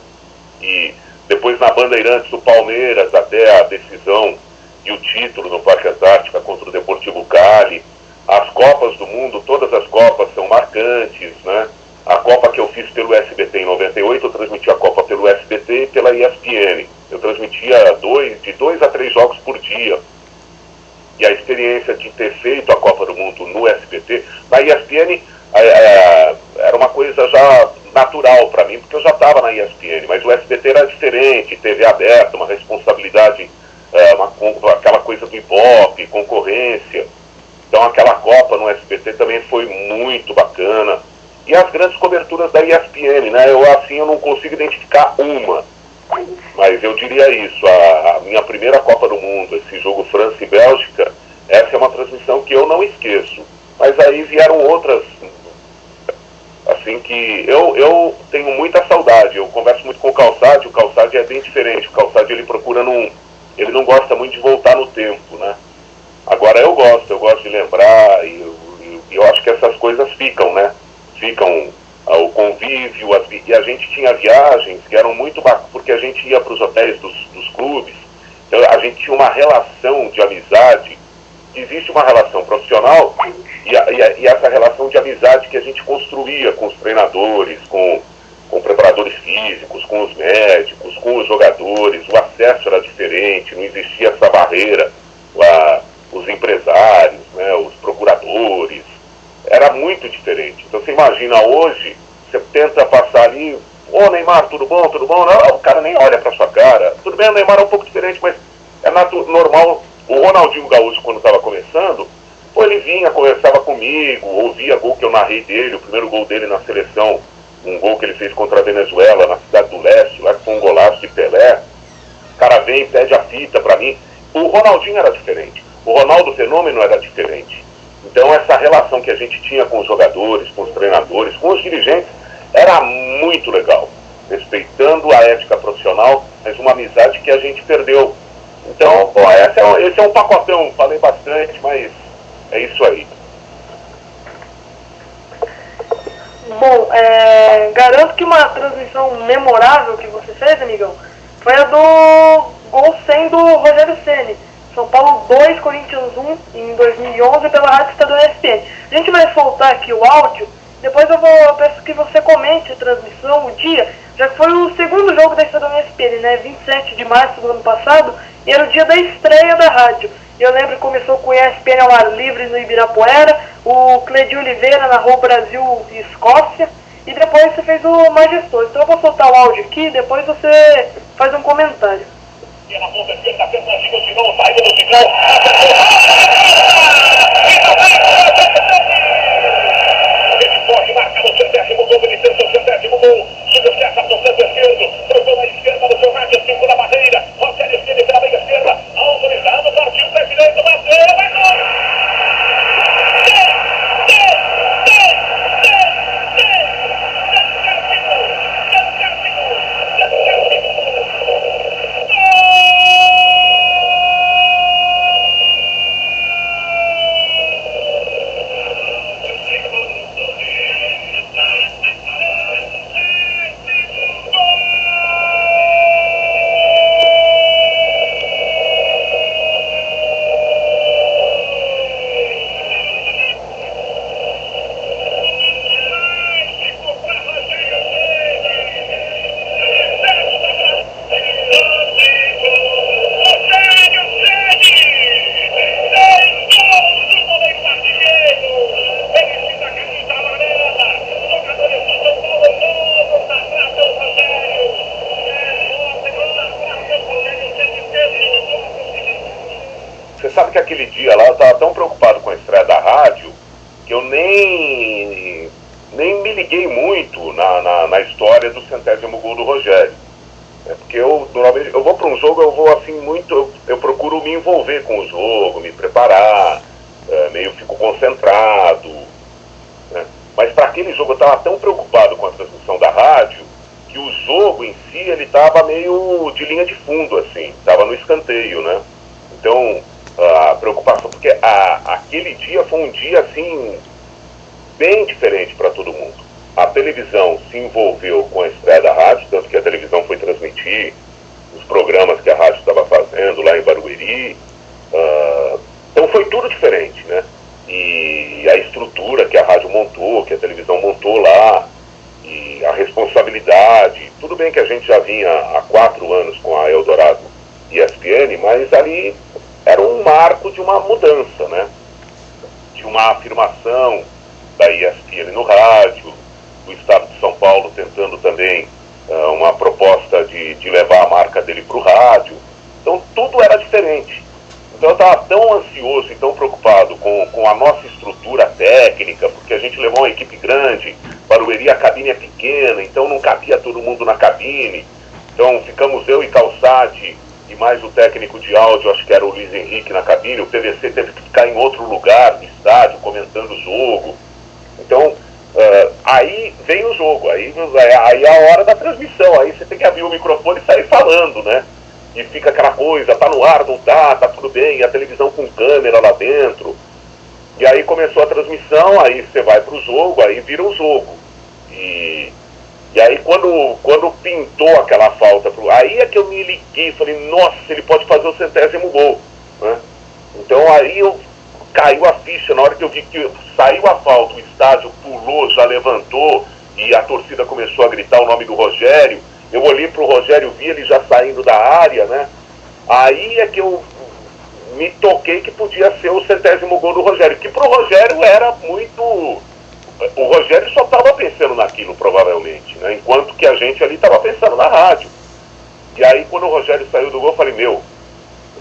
E depois na Bandeirantes o Palmeiras até a decisão e o título no Parque Antártica contra o Deportivo Cali. As Copas do Mundo, todas as Copas são marcantes, né? A Copa que eu fiz pelo SBT em 98, eu transmitia a Copa pelo SBT e pela ESPN. Eu transmitia de 2 a 3 jogos por dia. E a experiência de ter feito a Copa do Mundo no SBT, na ESPN era uma coisa já natural para mim, porque eu já estava na ESPN, mas o SBT era diferente, TV aberta, uma responsabilidade, aquela coisa do Ibope, concorrência. Então aquela Copa no SBT também foi muito bacana. E as grandes coberturas da ESPN, né? Eu não consigo identificar uma, mas eu diria isso, a minha primeira Copa do Mundo, esse jogo França e Bélgica, essa é uma transmissão que eu não esqueço. Mas aí vieram outras, assim, que eu tenho muita saudade. Eu converso muito com o Calçade é bem diferente. O Calçade, ele procura ele não gosta muito de voltar no tempo, né? Agora eu gosto de lembrar, e eu acho que essas coisas ficam, né? Ficam o convívio, e a gente tinha viagens que eram muito bacanas, porque a gente ia para os hotéis dos clubes, então a gente tinha uma relação de amizade. Existe uma relação profissional e essa relação de amizade que a gente construía com os treinadores, com preparadores físicos, com os médicos, com os jogadores. O acesso era diferente, não existia essa barreira, os empresários, né, os procuradores, era muito diferente. Então você imagina hoje, você tenta passar ali, ô Neymar, tudo bom? Não, o cara nem olha pra sua cara. Tudo bem, o Neymar é um pouco diferente, mas é normal. O Ronaldinho Gaúcho, quando estava começando, ele vinha, conversava comigo, ouvia gol que eu narrei dele, o primeiro gol dele na seleção, um gol que ele fez contra a Venezuela, na Cidade do Leste, lá com um golaço de Pelé. O cara vem e pede a fita pra mim. O Ronaldinho era diferente, o Ronaldo Fenômeno era diferente. Então essa relação que a gente tinha com os jogadores, com os treinadores, com os dirigentes, era muito legal, respeitando a ética profissional, mas uma amizade que a gente perdeu. Então, bom, esse é um pacotão, falei bastante, mas é isso aí. Bom, garanto que uma transmissão memorável que você fez, amigão, foi a do gol 100 do Rogério Ceni. São Paulo 2, Corinthians 1, em 2011, pela Rádio Estadão ESPN. A gente vai soltar aqui o áudio, depois eu peço que você comente a transmissão, o dia, já que foi o segundo jogo da Estadão ESPN, né, 27 de março do ano passado, e era o dia da estreia da rádio. Eu lembro que começou com o ESPN ao ar livre no Ibirapuera, o Cledir Oliveira narrou Brasil e Escócia, e depois você fez o Majestoso. Então eu vou soltar o áudio aqui, depois você faz um comentário. E na ponta esquerda, Fernandinho continuou, saída do Chicão. Ele pode marcar o seu 10º gol, ele tem o seu 10º gol. Subcerta para o canto esquerdo, cruzou na esquerda do seu rádio, 5 da barreira. Rogério Ceni pela meia esquerda, autorizado, partiu para a direita, bateu, vai gol! Sabe que aquele dia lá eu estava tão preocupado com a estreia da rádio que eu nem me liguei muito na história do 100º gol do Rogério. Porque eu, normalmente, eu vou para um jogo, eu vou assim muito, eu procuro me envolver com o jogo, me preparar, meio fico concentrado, né? Mas para aquele jogo eu estava tão preocupado com a transmissão da rádio, que o jogo em si, ele estava meio de linha de fundo, assim, estava no escanteio, né? Então, a preocupação, porque aquele dia foi um dia, assim, bem diferente para todo mundo. A televisão se envolveu com a estreia da rádio, tanto que a televisão foi transmitir os programas que a rádio estava fazendo lá em Barueri. Então foi tudo diferente, né? E a estrutura que a rádio montou, que a televisão montou lá, e a responsabilidade. Tudo bem que a gente já vinha há 4 anos com a Eldorado ESPN, mas ali era um marco de uma mudança, né? De uma afirmação da ESPN no rádio, do Estado de São Paulo tentando também uma proposta de levar a marca dele para o rádio. Então tudo era diferente. Então eu estava tão ansioso e tão preocupado com a nossa estrutura técnica, porque a gente levou uma equipe grande, Barueri, a cabine é pequena, então não cabia todo mundo na cabine. Então ficamos eu e Calçade e mais o técnico de áudio, acho que era o Luiz Henrique na cabine. O PVC teve que ficar em outro lugar do estádio comentando o jogo. Então aí vem o jogo, aí é a hora da transmissão, aí você tem que abrir o microfone e sair falando, né? E fica aquela coisa, tá no ar, não tá tudo bem, e a televisão com câmera lá dentro. E aí começou a transmissão, aí você vai pro jogo, aí vira o jogo. E aí quando pintou aquela falta, aí é que eu me liguei, falei, nossa, ele pode fazer o 100º gol, né? Então aí caiu a ficha, na hora que eu vi que saiu a falta, o estádio pulou, já levantou, e a torcida começou a gritar o nome do Rogério. Eu olhei pro Rogério, vi ele já saindo da área, né? Aí é que eu me toquei que podia ser o 100º gol do Rogério, que pro Rogério era muito... O Rogério só estava pensando naquilo, provavelmente, né? Enquanto que a gente ali estava pensando na rádio. E aí, quando o Rogério saiu do gol, eu falei,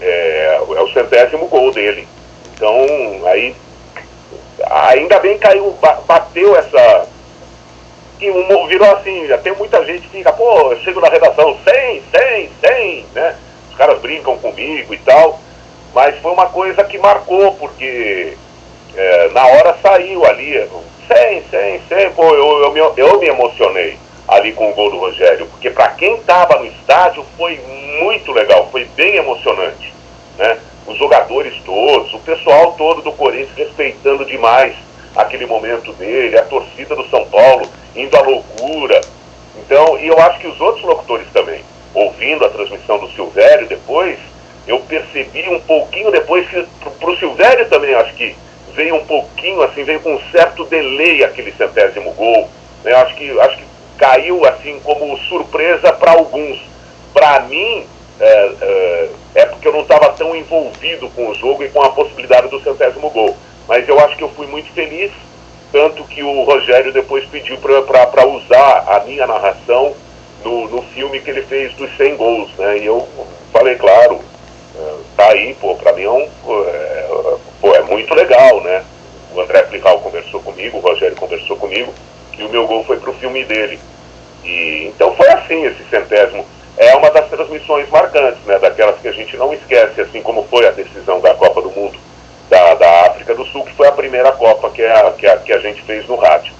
é o 100º gol dele. Então, aí, ainda bem caiu, bateu essa... que virou assim, já tem muita gente que fica, pô, eu chego na redação, 100, né? Os caras brincam comigo e tal, mas foi uma coisa que marcou, porque na hora saiu ali, 100, pô, eu me emocionei ali com o gol do Rogério, porque para quem estava no estádio foi muito legal, foi bem emocionante, né? Os jogadores todos, o pessoal todo do Corinthians respeitando demais aquele momento dele, a torcida do São Paulo indo à loucura. Então, e eu acho que os outros locutores também, ouvindo a transmissão do Silvério depois, eu percebi um pouquinho depois que pro Silvério também, acho que veio um pouquinho, assim, veio com um certo delay aquele 100º gol, né? Acho que caiu assim como surpresa para alguns. Para mim, é porque eu não estava tão envolvido com o jogo e com a possibilidade do 100º gol. Mas eu acho que eu fui muito feliz, tanto que o Rogério depois pediu para usar a minha narração no filme que ele fez dos 100 gols, né? E eu falei, claro, tá aí, pô, para mim é muito legal, né? O André Plihal conversou comigo, o Rogério conversou comigo, e o meu gol foi pro filme dele. E então foi assim, esse 100º. É uma das transmissões marcantes, né? Daquelas que a gente não esquece, assim como foi a decisão da Copa do Mundo da África do Sul, que foi a primeira Copa que a gente fez no rádio.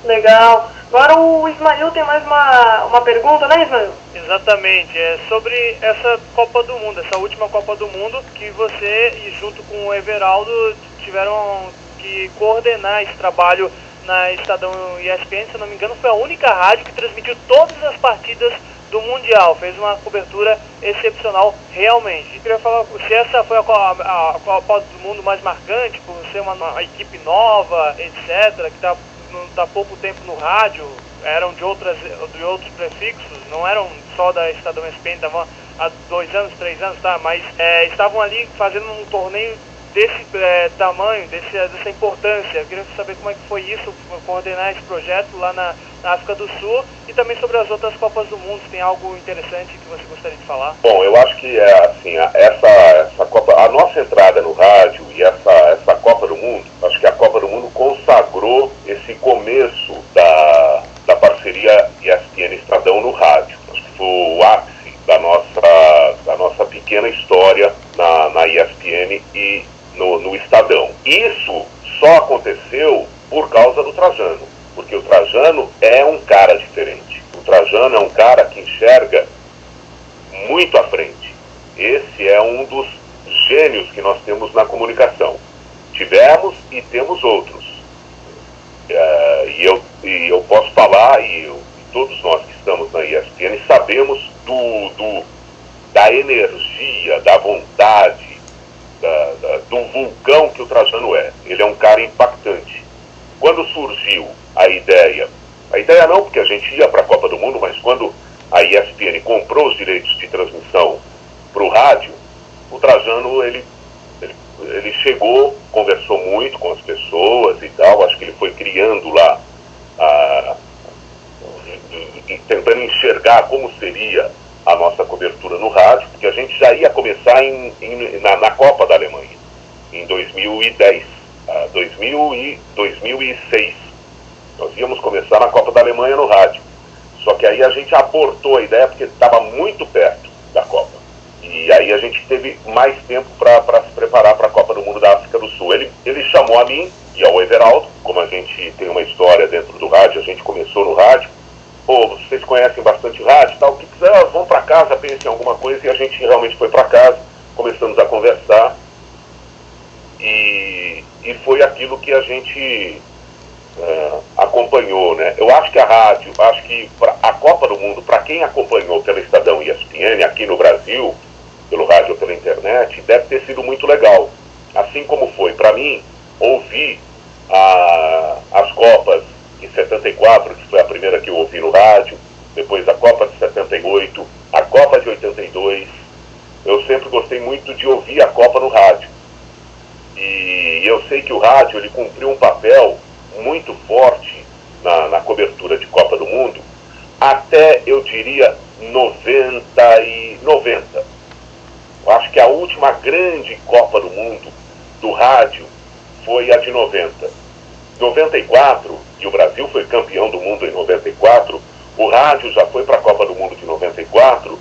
Legal. Agora o Ismael tem mais uma pergunta, né, Ismael? Exatamente, é sobre essa Copa do Mundo, essa última Copa do Mundo, que você e junto com o Everaldo tiveram que coordenar esse trabalho na Estadão ESPN. Se eu não me engano, foi a única rádio que transmitiu todas as partidas do Mundial, fez uma cobertura excepcional realmente. Eu queria falar se essa foi a Copa do Mundo mais marcante, por ser uma equipe nova, etc., que está há pouco tempo no rádio, eram de outros prefixos, não eram só da Estadão ESPN, estavam há 2 anos, 3 anos, tá? Mas estavam ali fazendo um torneio desse tamanho, dessa importância. Eu queria saber como é que foi isso, coordenar esse projeto lá na África do Sul, e também sobre as outras Copas do Mundo, se tem algo interessante que você gostaria de falar. Bom, eu acho que assim, essa Copa, a nossa entrada no rádio e essa Copa do Mundo, acho que a Copa do Mundo consagrou esse começo da parceria ESPN Estadão no rádio. Acho que foi pequena história na ESPN e no Estadão. Isso só aconteceu por causa do Trajano, porque o Trajano é um cara diferente. O Trajano é um cara que enxerga muito à frente. Esse é um dos gênios que nós temos na comunicação. Tivemos e temos outros. E eu posso falar, e todos nós que estamos na ESPN sabemos da energia, da vontade, do vulcão que o Trajano é. Ele é um cara impactante. Quando surgiu a ideia não porque a gente ia para a Copa do Mundo, mas quando a ESPN comprou os direitos de transmissão para o rádio, o Trajano, ele chegou, conversou muito com as pessoas e tal, acho que ele foi criando lá, tentando enxergar como seria a nossa cobertura no rádio, porque a gente já ia começar na Copa da Alemanha, em 2010, 2006. Nós íamos começar na Copa da Alemanha no rádio. Só que aí a gente abortou a ideia porque estava muito perto da Copa. E aí a gente teve mais tempo para se preparar para a Copa do Mundo da África do Sul. Ele chamou a mim e ao Everaldo, como a gente tem uma história dentro do rádio, a gente começou no rádio. Pô, vocês conhecem bastante rádio e tal, o que quiser, vão para casa, pensem em alguma coisa, e a gente realmente foi para casa, começamos a conversar, e foi aquilo que a gente acompanhou, né? Eu acho que a rádio, a Copa do Mundo, para quem acompanhou pela Estadão e ESPN aqui no Brasil, pelo rádio ou pela internet, deve ter sido muito legal. Assim como foi para mim ouvir as Copas de 74, que foi a primeira que eu ouvi no rádio, depois a Copa de 78, a Copa de 82. Eu sempre gostei muito de ouvir a Copa no rádio. E eu sei que o rádio, ele cumpriu um papel muito forte na cobertura de Copa do Mundo, até, eu diria, 90. Eu acho que a última grande Copa do Mundo do rádio foi a de 90. 94, e o Brasil foi campeão do mundo em 94, o rádio já foi para a Copa do Mundo de 94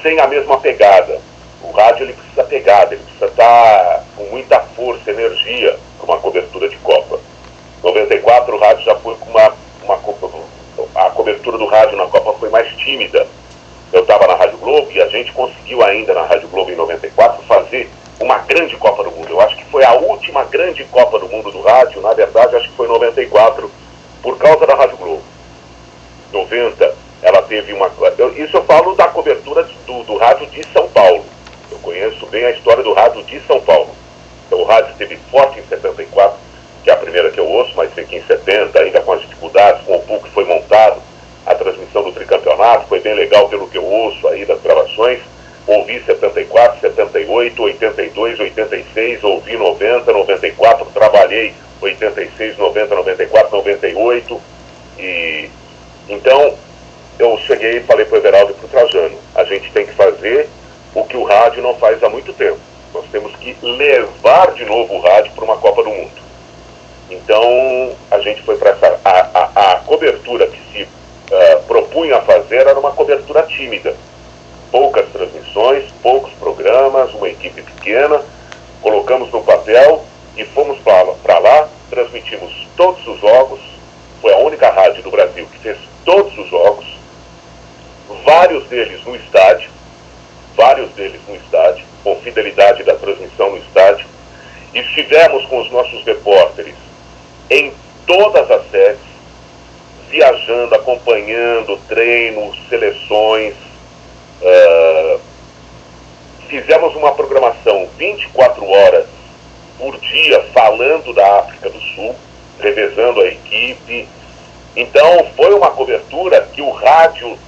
sem a mesma pegada. O rádio, ele precisa pegada, ele precisa estar com muita força, energia para uma cobertura de Copa. 94 o rádio já foi com a cobertura do rádio na Copa foi mais tímida. Eu estava na Rádio Globo e a gente conseguiu ainda na Rádio Globo em 94 fazer uma grande Copa do Mundo. Eu acho que foi a última grande Copa do Mundo do rádio, na verdade acho que foi 94, por causa da Rádio Globo. 90, ela teve isso eu falo da cobertura do rádio de São Paulo. Eu conheço bem a história do rádio de São Paulo. Então o rádio esteve forte em 74, que é a primeira que eu ouço, mas sei que em 70, ainda com as dificuldades, com o PUC que foi montado, a transmissão do tricampeonato foi bem legal pelo que eu ouço aí das gravações. Ouvi 74, 78, 82, 86, ouvi 90, 94, trabalhei 86, 90, 94, 98. E então eu cheguei e falei para o Everaldo e para o Trajano, a gente tem que fazer o que o rádio não faz há muito tempo. Nós temos que levar de novo o rádio para uma Copa do Mundo. Então a gente foi para a cobertura que se propunha a fazer era uma cobertura tímida. Poucas transmissões, poucos programas, uma equipe pequena, colocamos no papel e fomos para lá, transmitimos todos os jogos, foi a única rádio do Brasil que fez todos os jogos, vários deles no estádio, com fidelidade da transmissão no estádio. Estivemos com os nossos repórteres em todas as sedes, viajando, acompanhando treinos, seleções. Fizemos uma programação 24 horas por dia falando da África do Sul, revezando a equipe. Então foi uma cobertura que o rádio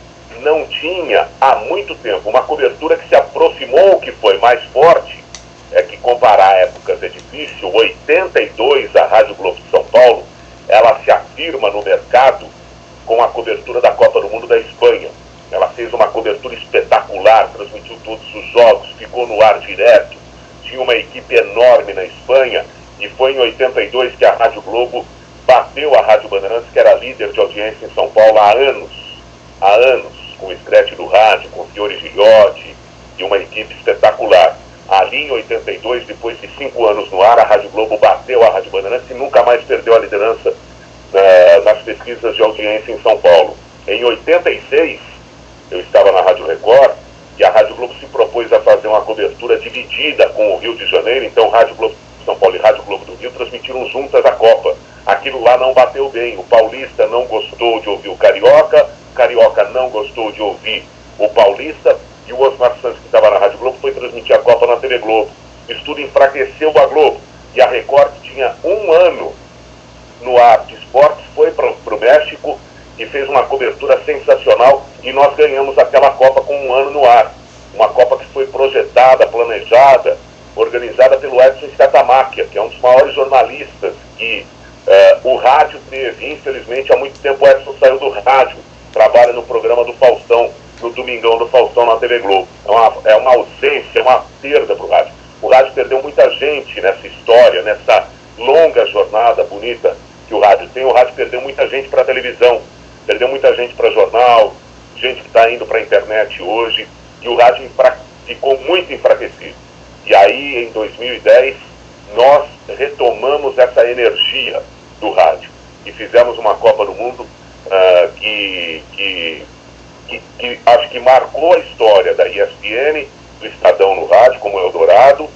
não tinha há muito tempo, uma cobertura que se aproximou. O que foi mais forte é que comparar épocas é difícil. 82, a Rádio Globo de São Paulo, ela se afirma no mercado com a cobertura da Copa do Mundo da Espanha. Ela fez uma cobertura espetacular, transmitiu todos os jogos, ficou no ar direto, tinha uma equipe enorme na Espanha, e foi em 82 que a Rádio Globo bateu a Rádio Bandeirantes, que era líder de audiência em São Paulo há anos, com o scratch do rádio, com o Fiore Gilhote, e uma equipe espetacular. Ali em 82, depois de 5 anos no ar, a Rádio Globo bateu a Rádio Bandeirantes e nunca mais perdeu a liderança nas pesquisas de audiência em São Paulo. Em 86, eu estava na Rádio Record e a Rádio Globo se propôs a fazer uma cobertura dividida com o Rio de Janeiro, então Rádio Globo de São Paulo e Rádio Globo do Rio transmitiram juntas a Copa. Aquilo lá não bateu bem, o paulista não gostou de ouvir o carioca não gostou de ouvir o paulista, e o Osmar Santos, que estava na Rádio Globo, foi transmitir a Copa na TV Globo. Isso tudo enfraqueceu a Globo. E a Record tinha 1 ano no ar de esportes, foi para o México e fez uma cobertura sensacional, e nós ganhamos aquela Copa com 1 ano no ar. Uma Copa que foi projetada, planejada, organizada pelo Edson Scatamáquia, que é um dos maiores jornalistas que o rádio teve. Infelizmente, há muito tempo o Edson saiu do rádio, trabalha no programa do Faustão, no Domingão do Faustão na TV Globo. É uma ausência, é uma perda para o rádio. O rádio perdeu muita gente nessa história, nessa longa jornada bonita que o rádio tem. O rádio perdeu muita gente para a televisão, perdeu muita gente para jornal, gente que está indo para a internet hoje, e o rádio ficou muito enfraquecido. E aí, em 2010, nós retomamos essa energia do rádio e fizemos uma Copa do Mundo que acho que marcou a história da ESPN, do Estadão no rádio, como Eldorado,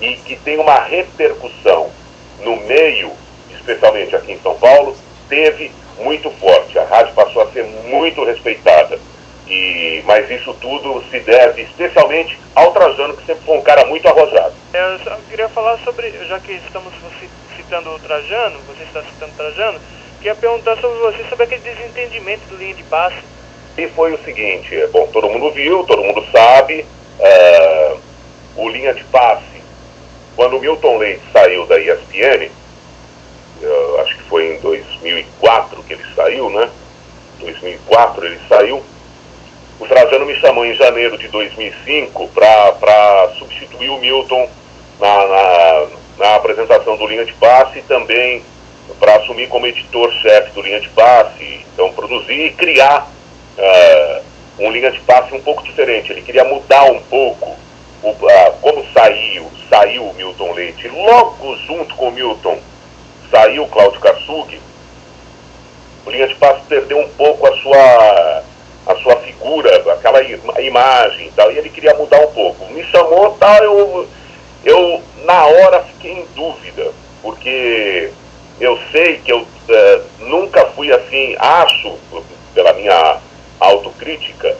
e que tem uma repercussão no meio, especialmente aqui em São Paulo, teve muito forte. A rádio passou a ser muito respeitada. Mas isso tudo se deve especialmente ao Trajano, que sempre foi um cara muito arrojado. Eu só queria falar sobre, já que estamos citando o Trajano, você está citando o Trajano, queria perguntar sobre você, sobre aquele desentendimento do linha de passe. E foi o seguinte, bom, todo mundo viu, todo mundo sabe, o linha de passe, quando o Milton Leite saiu da ESPN, acho que foi em 2004 que ele saiu, né? 2004 ele saiu. O Trajano me chamou em janeiro de 2005 para substituir o Milton na apresentação do linha de passe, e também para assumir como editor-chefe do linha de passe, então produzir e criar um linha de passe um pouco diferente. Ele queria mudar um pouco como saiu o Milton Leite. Logo junto com o Milton saiu o Cláudio Kassug. O linha de passe perdeu um pouco a sua figura, aquela imagem e tal, e ele queria mudar um pouco. Me chamou, tal, eu na hora fiquei em dúvida, porque eu sei que eu nunca fui assim, acho, pela minha autocrítica,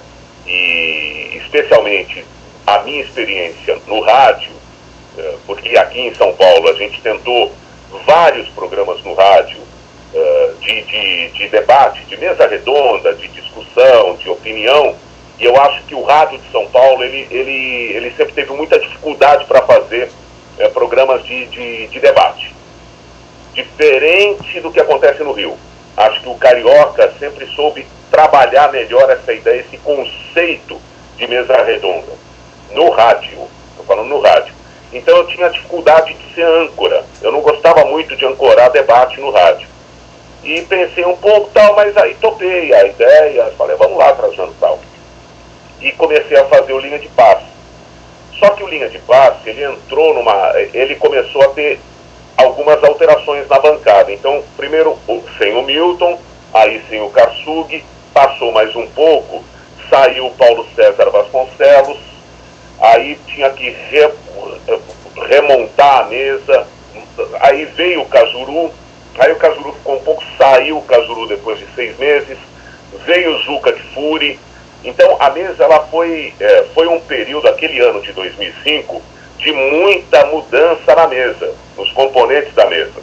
e especialmente a minha experiência no rádio, porque aqui em São Paulo a gente tentou vários programas no rádio, de debate, de mesa redonda, de discussão, de opinião, e eu acho que o rádio de São Paulo, ele sempre teve muita dificuldade para fazer programas de debate. Diferente do que acontece no Rio. Acho que o Carioca sempre soube trabalhar melhor essa ideia, esse conceito de mesa redonda. No rádio, estou falando no rádio. Então eu tinha dificuldade de ser âncora. Eu não gostava muito de ancorar debate no rádio. E pensei um pouco, tal, mas aí topei a ideia, falei, vamos lá, Trajano, tal. E comecei a fazer o linha de passe. Só que o linha de passe, ele começou a ter algumas alterações na bancada. Então, primeiro sem o Milton, aí sem o Kassug, passou mais um pouco, saiu o Paulo César Vasconcelos, aí tinha que remontar a mesa, aí veio o Cajuru, aí o Cajuru ficou um pouco, saiu o Cajuru depois de 6 meses, veio o Zucca de Furi. Então a mesa ela foi um período, aquele ano de 2005, de muita mudança na mesa, nos componentes da mesa.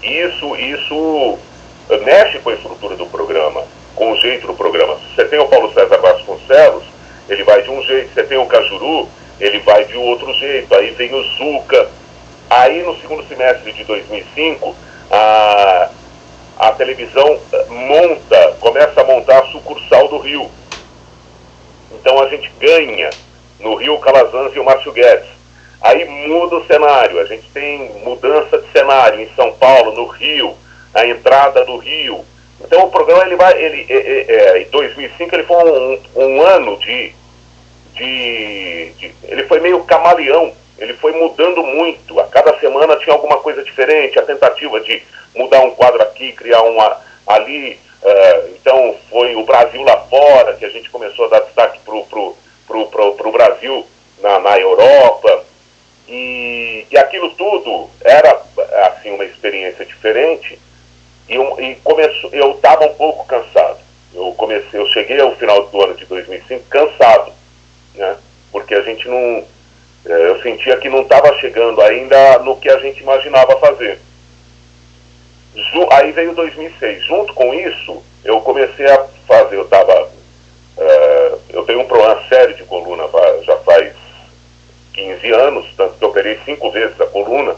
Isso mexe com a estrutura do programa, com o jeito do programa. Se você tem o Paulo César Vasconcelos, ele vai de um jeito. Se você tem o Cajuru, ele vai de outro jeito. Aí vem o Zucca. Aí no segundo semestre de 2005, a televisão começa a montar a sucursal do Rio. Então a gente ganha no Rio o Calazans e o Márcio Guedes. Aí muda o cenário, a gente tem mudança de cenário em São Paulo, no Rio, a entrada do Rio. Então o programa em 2005 ele foi um ano de Ele foi meio camaleão, ele foi mudando muito. A cada semana tinha alguma coisa diferente, a tentativa de mudar um quadro aqui, criar uma ali. Então foi o Brasil lá fora, que a gente começou a dar destaque pro Brasil na Europa. E aquilo tudo era assim, uma experiência diferente. Eu estava um pouco cansado. Eu cheguei ao final do ano de 2005 cansado, né? Porque a gente não... eu sentia que não estava chegando ainda no que a gente imaginava fazer. Aí veio 2006. Junto com isso, eu comecei a fazer... eu tenho um problema sério de coluna já faz 15 anos, tanto que eu operei 5 vezes a coluna.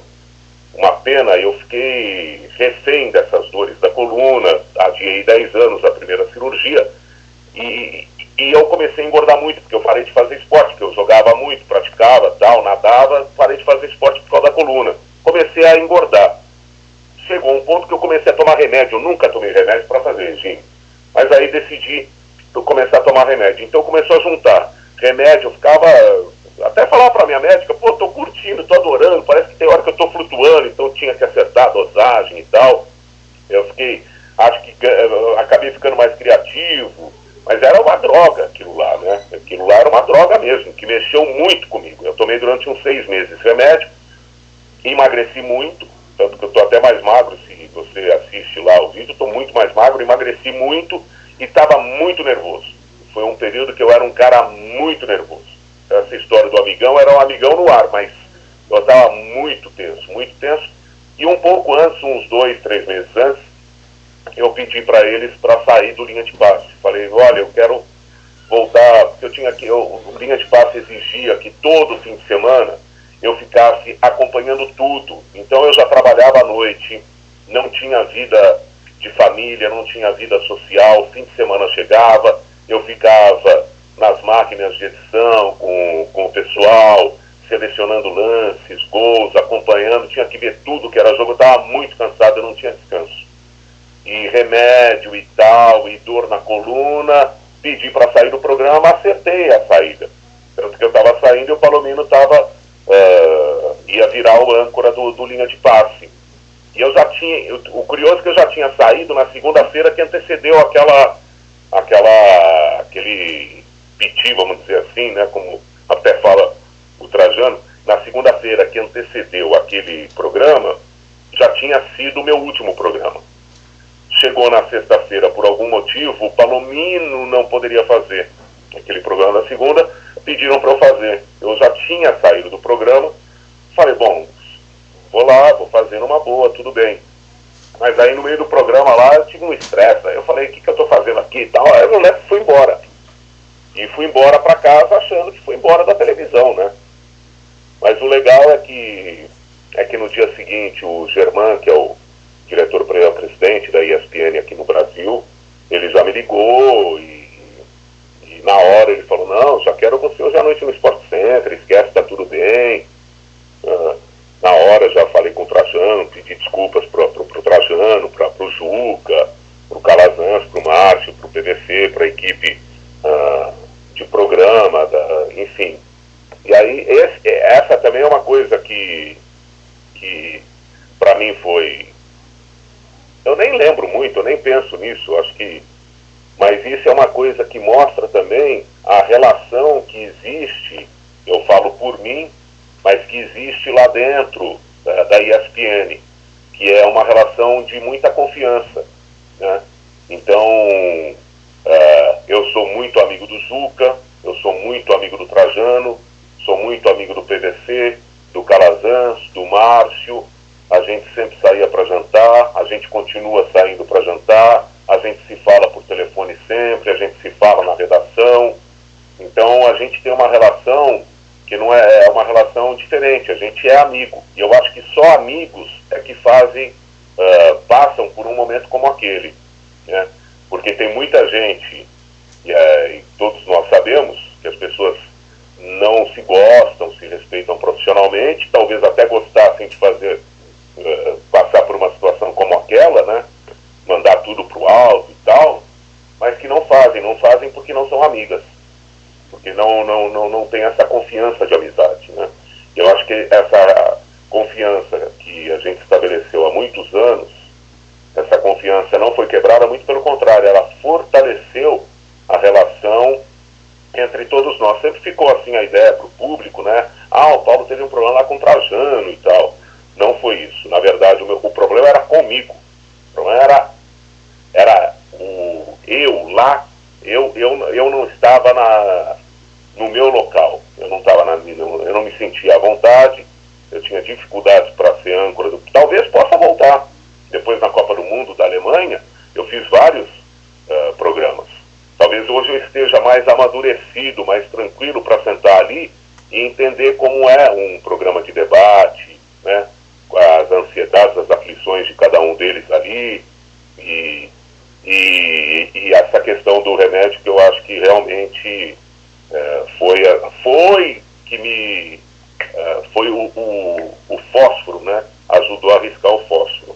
Uma pena, eu fiquei refém dessas dores da coluna, adiei 10 anos a primeira cirurgia, e eu comecei a engordar muito, porque eu parei de fazer esporte, porque eu jogava muito, praticava, tal, nadava, parei de fazer esporte por causa da coluna. Comecei a engordar. Chegou um ponto que eu comecei a tomar remédio, eu nunca tomei remédio para fazer regime, mas aí decidi começar a tomar remédio. Então começou a juntar remédio, eu ficava... Até falar para minha médica, pô, tô curtindo, tô adorando, parece que tem hora que eu tô flutuando, então tinha que acertar a dosagem e tal. Eu acabei ficando mais criativo, mas era uma droga aquilo lá, né? Aquilo lá era uma droga mesmo, que mexeu muito comigo. Eu tomei durante uns 6 meses remédio, emagreci muito, tanto que eu tô até mais magro, se você assiste lá o vídeo, tô muito mais magro, emagreci muito e estava muito nervoso. Foi um período que eu era um cara muito nervoso. Essa história do amigão era um amigão no ar, mas eu estava muito tenso. E um pouco antes, uns 2, 3 meses antes, eu pedi para eles para sair do linha de passe. Falei, olha, eu quero voltar, porque eu tinha que, o linha de passe exigia que todo fim de semana eu ficasse acompanhando tudo. Então eu já trabalhava à noite, não tinha vida de família, não tinha vida social, fim de semana chegava, eu ficava nas máquinas de edição, com o pessoal, selecionando lances, gols, acompanhando, tinha que ver tudo que era jogo, eu estava muito cansado, eu não tinha descanso. E remédio e tal, e dor na coluna, pedi para sair do programa, acertei a saída. Tanto que eu estava saindo e o Palomino ia virar o âncora do linha de passe. E eu já tinha, o curioso é que eu já tinha saído na segunda-feira que antecedeu aquele piti, vamos dizer assim, né, como até fala o Trajano, na segunda-feira que antecedeu aquele programa, já tinha sido o meu último programa. Chegou na sexta-feira, por algum motivo, o Palomino não poderia fazer aquele programa na segunda, pediram para eu fazer. Eu já tinha saído do programa, falei, bom, vou lá, vou fazer numa boa, tudo bem. Mas aí no meio do programa lá, eu tive um estresse, aí eu falei, o que eu estou fazendo aqui e tal, aí eu fui embora. E fui embora para casa achando que fui embora da televisão, né? Mas o legal é que no dia seguinte o Germán, que é o diretor-presidente da ESPN aqui no Brasil, ele já me ligou e na hora ele falou, não, já quero você hoje à noite no Sport Center, esquece, tá tudo bem. Na hora já falei com o Trajano, pedi desculpas pro Trajano, pro Juca, pro Calazans, pro Márcio, pro PVC, pra equipe de programa, enfim. E aí essa também é uma coisa que para mim foi... Eu nem lembro muito, eu nem penso nisso, acho que... Mas isso é uma coisa que mostra também a relação que existe, eu falo por mim, mas que existe lá dentro da ESPN, que é uma relação de muita confiança, né? Então, eu sou muito amigo do Juca, eu sou muito amigo do Trajano, sou muito amigo do PVC, do Calazans, do Márcio. A gente sempre saía para jantar, a gente continua saindo para jantar, a gente se fala por telefone sempre, a gente se fala na redação. Então a gente tem uma relação que não é uma relação diferente, a gente é amigo. E eu acho que só amigos é que passam por um momento como aquele, né? Porque tem muita gente, e todos nós sabemos que as pessoas não se gostam, se respeitam profissionalmente, talvez até gostassem de passar por uma situação como aquela, né? Mandar tudo pro alto e tal, mas que não fazem porque não são amigas, porque não confiança de amizade, né? Eu acho que essa confiança que a gente estabeleceu há muitos anos, essa confiança não foi quebrada, muito pelo contrário, ela fortaleceu a relação entre todos nós. Sempre ficou assim a ideia para o público, né? O Paulo teve um problema lá com o Trajano e tal. Não foi isso. Na verdade, o problema era comigo. O problema era eu lá, eu não estava no meu local. Eu não me sentia à vontade. Eu tinha dificuldades para ser âncora talvez possa voltar. Depois, na Copa do Mundo da Alemanha, eu fiz vários programas. Talvez hoje eu esteja mais amadurecido, mais tranquilo para sentar ali e entender como é um programa de debate, né? As ansiedades, as aflições de cada um deles ali e essa questão do remédio, que eu acho que realmente foi que me... foi o fósforo, né? Ajudou a riscar o fósforo.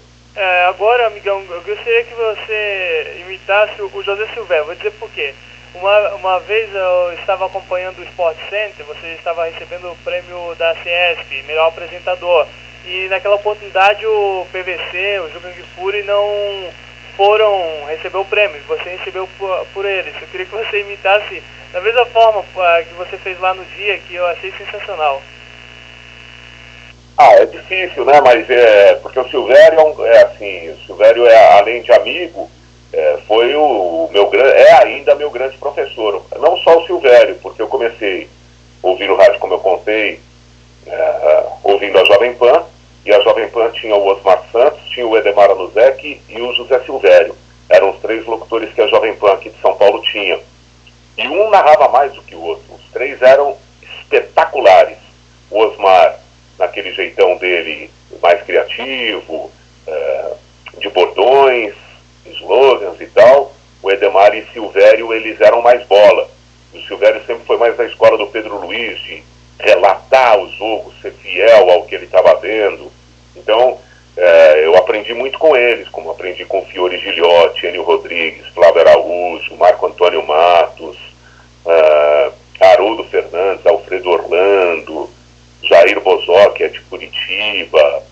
Agora, amigão, eu gostaria que você imitasse o José Silvério. Vou dizer por quê. Uma vez eu estava acompanhando o Sport Center, você estava recebendo o prêmio da CESP, melhor apresentador. E naquela oportunidade o PVC, o Juventude Fury não foram receber o prêmio, você recebeu por eles. Eu queria que você imitasse da mesma forma que você fez lá no dia, que eu achei sensacional. É difícil, né? Mas porque o Silvério o Silvério além de amigo, foi ainda meu grande professor. Não só o Silvério, porque eu comecei ouvindo rádio, como eu contei, ouvindo a Jovem Pan, e a Jovem Pan tinha o Osmar Santos, tinha o Edemar Anuzek e o José Silvério. Eram os 3 locutores que a Jovem Pan aqui de São Paulo tinha. E um narrava mais do que o outro. Os 3 eram espetaculares. O Osmar, naquele jeitão dele mais criativo, de bordões, slogans e tal. O Edemar e Silvério, eles eram mais bola. O Silvério sempre foi mais da escola do Pedro Luiz, de relatar o jogo, ser fiel ao que ele estava vendo. Então, eu aprendi muito com eles, como aprendi com Fiore Giliotti, Enio Rodrigues, Flávio Araújo, Marco Antônio Matos, Haroldo Fernandes, Alfredo Orlando, Jair Bozó, que é de Curitiba,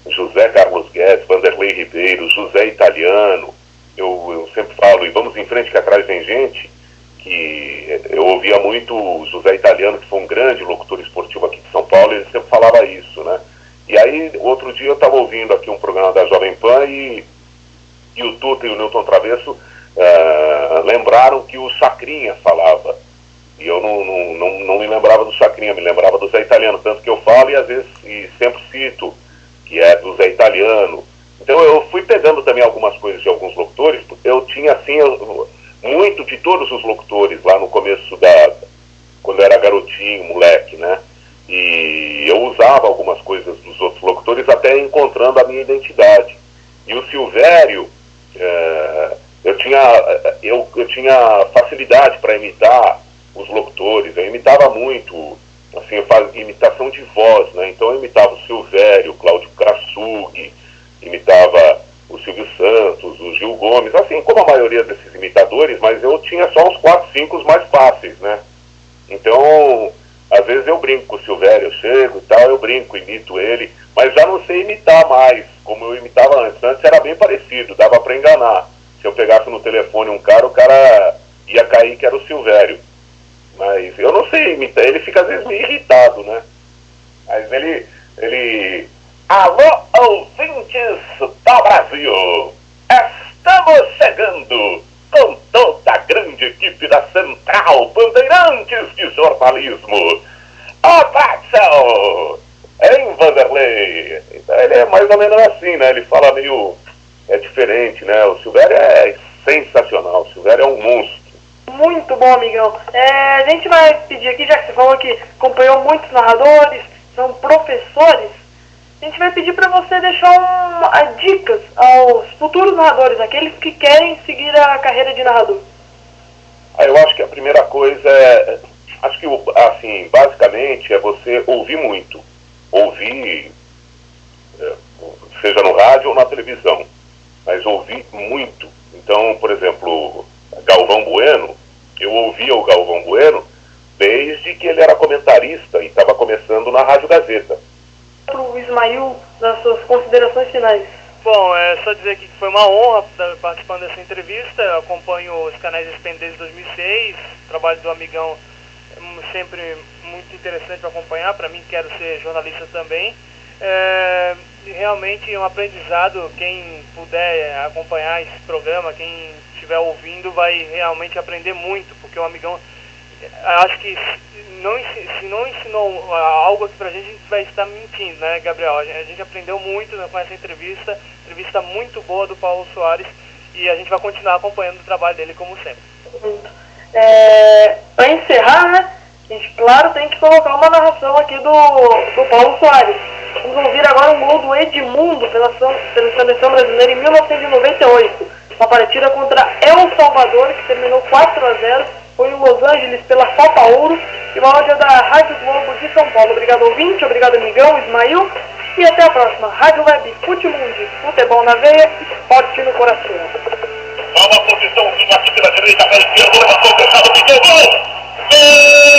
José Carlos Guedes, Vanderlei Ribeiro, José Italiano. Eu sempre falo, e vamos em frente que atrás vem gente, que eu ouvia muito o José Italiano, que foi um grande locutor esportivo aqui de São Paulo, ele sempre falava isso, né? E aí, outro dia eu estava ouvindo aqui um programa da Jovem Pan e o Tuta e o Newton Travesso lembraram que o Chacrinha falava. E eu não me lembrava do Chacrinha, me lembrava do Zé Italiano, tanto que eu falo e às vezes sempre cito, que é do Zé Italiano. Então eu fui pegando também algumas coisas de alguns locutores, eu tinha assim, muito de todos os locutores lá no começo quando eu era garotinho, moleque, né? E eu usava algumas coisas dos outros locutores até encontrando a minha identidade. E o Silvério, eu tinha facilidade para imitar os locutores, eu imitava muito, assim, eu fazia imitação de voz, né? Então eu imitava o Silvério, o Cláudio Krasug, imitava o Silvio Santos, o Gil Gomes, assim como a maioria desses imitadores, mas eu tinha só uns 4, 5 os mais fáceis, né? Então, às vezes eu brinco com o Silvério, eu chego e tal, eu brinco, imito ele, mas já não sei imitar mais, como eu imitava antes. Antes era bem parecido, dava para enganar. Se eu pegasse no telefone um cara, o cara ia cair que era o Silvério. Mas eu não sei imitar, ele fica às vezes meio irritado, né? Mas ele... Alô, ouvintes do Brasil! Estamos chegando com toda a grande equipe da Central Bandeirantes de Jornalismo. Abração! Hein, Vanderlei? Então ele é mais ou menos assim, né? Ele fala meio... diferente, né? O Silvério é sensacional, o Silvério é um monstro. Muito bom, amigão. A gente vai pedir aqui, já que você falou que acompanhou muitos narradores, são professores, a gente vai pedir para você deixar dicas aos futuros narradores, aqueles que querem seguir a carreira de narrador. Eu acho que a primeira coisa acho que, assim, basicamente é você ouvir muito. Ouvir, seja no rádio ou na televisão, mas ouvir muito. Então, por exemplo, Galvão Bueno, eu ouvia o Galvão Bueno desde que ele era comentarista e estava começando na Rádio Gazeta. Para o Ismail, das suas considerações finais. Bom, é só dizer que foi uma honra estar participando dessa entrevista. Eu acompanho os canais ESPN desde 2006, o trabalho do amigão é sempre muito interessante para acompanhar, para mim, quero ser jornalista também. Realmente é um aprendizado, quem puder acompanhar esse programa, quem estiver ouvindo vai realmente aprender muito, porque o amigão, acho que se não ensinou algo aqui pra gente, a gente vai estar mentindo, né, Gabriel? A gente aprendeu muito, né, com essa entrevista muito boa do Paulo Soares, e a gente vai continuar acompanhando o trabalho dele como sempre. Para encerrar, né, a gente, claro, tem que colocar uma narração aqui do Paulo Soares. Vamos ouvir agora um gol do Edmundo pela seleção brasileira em 1998. Uma partida contra El Salvador, que terminou 4-0. Foi em Los Angeles pela Copa Ouro. E uma áudio da Rádio Globo de São Paulo. Obrigado, ouvinte. Obrigado, amigão, Ismail. E até a próxima. Rádio Web Futimundi. Futebol na veia, esporte no coração. Há uma posição aqui pela direita, para a esquerda, levantou, fechado, pediu gol! Gol!